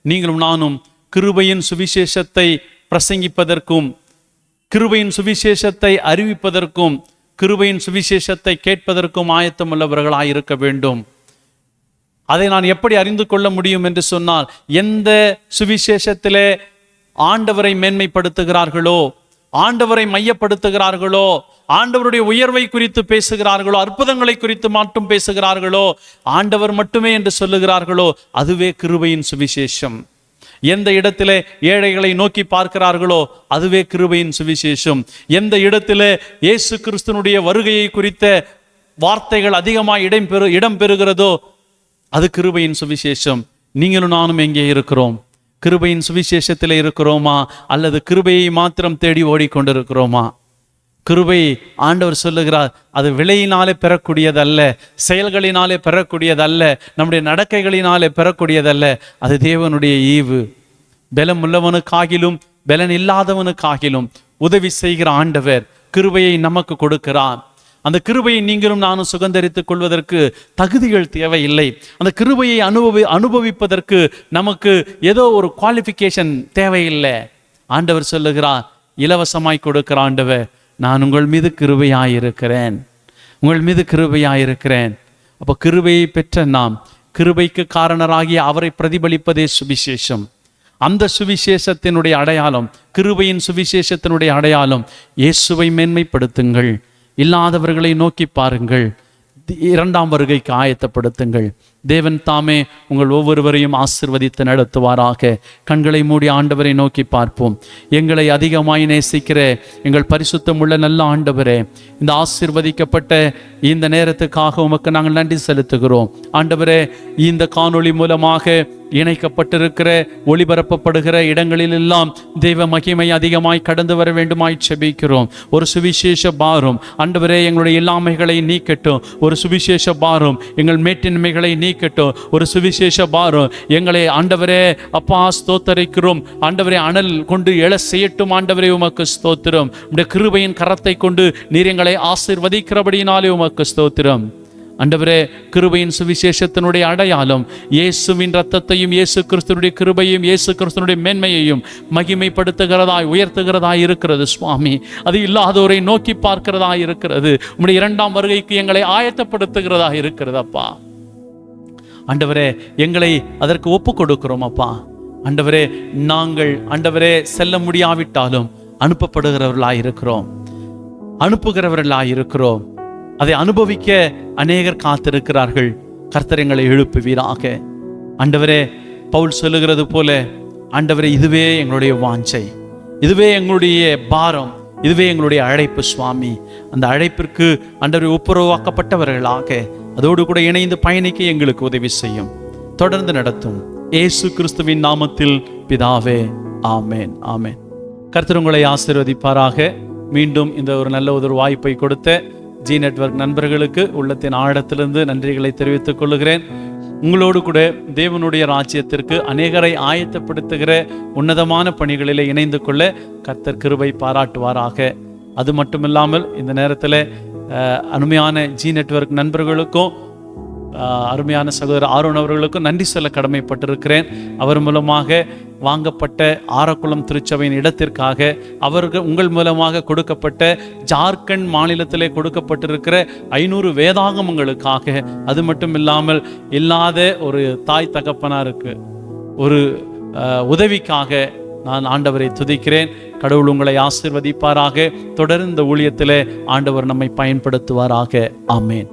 நீங்களும் நானும் கிருபையின் சுவிசேஷத்தை பிரசங்கிப்பதற்கும், கிருபையின் சுவிசேஷத்தை அறிவிப்பதற்கும், கிருபையின் சுவிசேஷத்தை கேட்பதற்கும் ஆயத்தம் உள்ளவர்களாய் இருக்க வேண்டும். அதை நான் எப்படி அறிந்து கொள்ள முடியும் என்று சொன்னால், எந்த சுவிசேஷத்திலே ஆண்டவரை மேன்மைப்படுத்துகிறார்களோ, ஆண்டவரை மையப்படுத்துகிறார்களோ, ஆண்டவருடைய உயர்வை குறித்து பேசுகிறார்களோ, அற்புதங்களை குறித்து மட்டும் பேசுகிறார்களோ, ஆண்டவர் மட்டுமே என்று சொல்லுகிறார்களோ, அதுவே கிருபையின் சுவிசேஷம். எந்த இடத்திலே ஏழைகளை நோக்கி பார்க்கிறார்களோ அதுவே கிருபையின் சுவிசேஷம். எந்த இடத்திலே இயேசு கிறிஸ்துனுடைய வருகையை குறித்த வார்த்தைகள் அதிகமாக இடம் பெறுகிறதோ அது கிருபையின் சுவிசேஷம். நீங்களும் நானும் எங்கே இருக்கிறோம்? கிருபையின் சுவிசேஷத்திலே இருக்கிறோமா, அல்லது கிருபையை மாத்திரம் தேடி ஓடிக்கொண்டிருக்கிறோமா? கிருபை, ஆண்டவர் சொல்லுகிறார், அது விலையினாலே பெறக்கூடியதல்ல, செயல்களினாலே பெறக்கூடியதல்ல, நம்முடைய நடக்கைகளினாலே பெறக்கூடியதல்ல. அது தேவனுடைய ஈவு. பலம் உள்ளவனுக்காகிலும் பலன் இல்லாதவனுக்காகிலும் உதவி செய்கிற ஆண்டவர் கிருபையை நமக்கு கொடுக்கிறார். அந்த கிருபையை நீங்களும் நானும் சுதந்தரித்துக் கொள்வதற்கு தகுதிகள் தேவையில்லை. அந்த கிருபையை அனுபவிப்பதற்கு நமக்கு ஏதோ ஒரு குவாலிஃபிகேஷன் தேவையில்லை. ஆண்டவர் சொல்லுகிறார், இலவசமாய் கொடுக்கிற ஆண்டவர், நான் உங்கள் மீது கிருபையாயிருக்கிறேன், உங்கள் மீது கிருபையாயிருக்கிறேன். அப்போ கிருபையை பெற்ற நாம், கிருபைக்கு காரணராகிய அவரை பிரதிபலிப்பதே சுவிசேஷம். அந்த சுவிசேஷத்தினுடைய அடையாளம், கிருபையின் சுவிசேஷத்தினுடைய அடையாளம், இயேசுவை மேன்மைப்படுத்துங்கள், இல்லாதவர்களை நோக்கி பாருங்கள், இரண்டாம் வருகைக்கு ஆயத்தப்படுத்துங்கள். தேவன் தாமே உங்கள் ஒவ்வொருவரையும் ஆசீர்வதித்து நடத்துவாராக. கண்களை மூடி ஆண்டவரை நோக்கி பார்ப்போம். எங்களை அதிகமாய் நேசிக்கிற எங்கள் பரிசுத்தமுள்ள நல்ல ஆண்டவரே, இந்த ஆசீர்வதிக்கப்பட்ட இந்த நேரத்துக்காக உமக்கு நாங்கள் நன்றி செலுத்துகிறோம். ஆண்டவரே, இந்த காணொளி மூலமாக இணைக்கப்பட்டிருக்கிற, ஒளிபரப்பப்படுகிற இடங்களிலெல்லாம் தெய்வ மகிமை அதிகமாய் கடந்து வர வேண்டுமாய் செபிக்கிறோம். ஒரு சுவிசேஷ பாரம் ஆண்டவரே எங்களுடைய இல்லாமைகளை நீக்கட்டும். ஒரு சுவிசேஷ பாரம் எங்கள் மேட்டின்மைகளை நீக்கட்டும். ஒரு சுவிசேஷ பாரம் எங்களை ஆண்டவரே அப்பா ஸ்தோத்தரிக்கிறோம். ஆண்டவரே, அனல் கொண்டு எழ செய்யட்டும். ஆண்டவரே, உமக்கு ஸ்தோத்திரம். உடைய கிருபையின் கரத்தை கொண்டு நீர் எங்களை ஆசீர்வதிக்கிறபடியினாலே உமக்கு ஸ்தோத்திரம். ஆண்டவரே, கிருபையின் சுவிசேஷத்தினுடைய அடையாளம் இயேசுவின் இரத்தத்தையும் இயேசு கிறிஸ்துனுடைய கிருபையும் இயேசு கிறிஸ்துனுடைய மேன்மையையும் மகிமைப்படுத்துகிறதாய் உயர்த்துகிறதாய் இருக்கிறது சுவாமி. அது இல்லாதோரை நோக்கி பார்க்கிறதாய் இருக்கிறது. உம்முடைய இரண்டாம் வருகைக்கு எங்களை ஆயத்தப்படுத்துகிறதா இருக்கிறது அப்பா. ஆண்டவரே, எங்களை அதற்கு ஒப்பு கொடுக்கிறோம் அப்பா. ஆண்டவரே, நாங்கள் ஆண்டவரே செல்ல முடியாவிட்டாலும் அனுப்புகிறவர்களாய் இருக்கிறோம். அதை அனுபவிக்க அநேகர் காத்திருக்கிறார்கள். கர்த்தர் எங்களை எழுப்புவீராக. ஆண்டவரே, பவுல் சொல்லுகிறது போல, ஆண்டவரே இதுவே எங்களுடைய வாஞ்சை, இதுவே எங்களுடைய பாரம், இதுவே எங்களுடைய அழைப்பு சுவாமி. அந்த அழைப்பிற்கு ஆண்டவரே ஒப்புரவாக்கப்பட்டவர்களாக அதோடு கூட இணைந்து பயணிக்க எங்களுக்கு உதவி செய்யும், தொடர்ந்து நடத்தும். இயேசு கிறிஸ்துவின் நாமத்தில் பிதாவே, ஆமேன், ஆமேன். கர்த்தர் உங்களை ஆசீர்வதிப்பாராக. மீண்டும் இந்த ஒரு நல்ல ஒரு வாய்ப்பை கொடுத்த ஜி நெட்வொர்க் நண்பர்களுக்கு உள்ளத்தின் ஆழத்திலிருந்து நன்றிகளை தெரிவித்துக் கொள்கிறேன். உங்களோடு கூட தேவனுடைய ராஜ்யத்திற்கு அநேகரை ஆயத்தப்படுத்துகிற உன்னதமான பணிகளிலே இணைந்து கொள்ள கர்த்தர் கிருபை பாராட்டுவாராக. அது மட்டுமில்லாமல் இந்த நேரத்தில் அருமையான ஜி நெட்வொர்க் நண்பர்களுக்கும் அருமையான சகோதரர் ஆரோன் அவர்களுக்கும் நன்றி சொல்ல கடமைப்பட்டிருக்கிறேன். அவர் மூலமாக வாங்கப்பட்ட ஆரக்குளம் திருச்சபையின் இடத்திற்காக, அவர்கள் உங்கள் மூலமாக கொடுக்கப்பட்ட ஜார்க்கண்ட் மாநிலத்திலே கொடுக்கப்பட்டிருக்கிற 500 வேதாகமங்களுக்காக, அது மட்டும் இல்லாமல் இல்லாத ஒரு தாய் தகப்பனாருக்கு ஒரு உதவிக்காக நான் ஆண்டவரை துதிக்கிறேன். கடவுள் உங்களை ஆசீர்வதிப்பாராக. தொடர்ந்து இந்த ஊழியத்திலே ஆண்டவர் நம்மை பயன்படுத்துவாராக. ஆமேன்.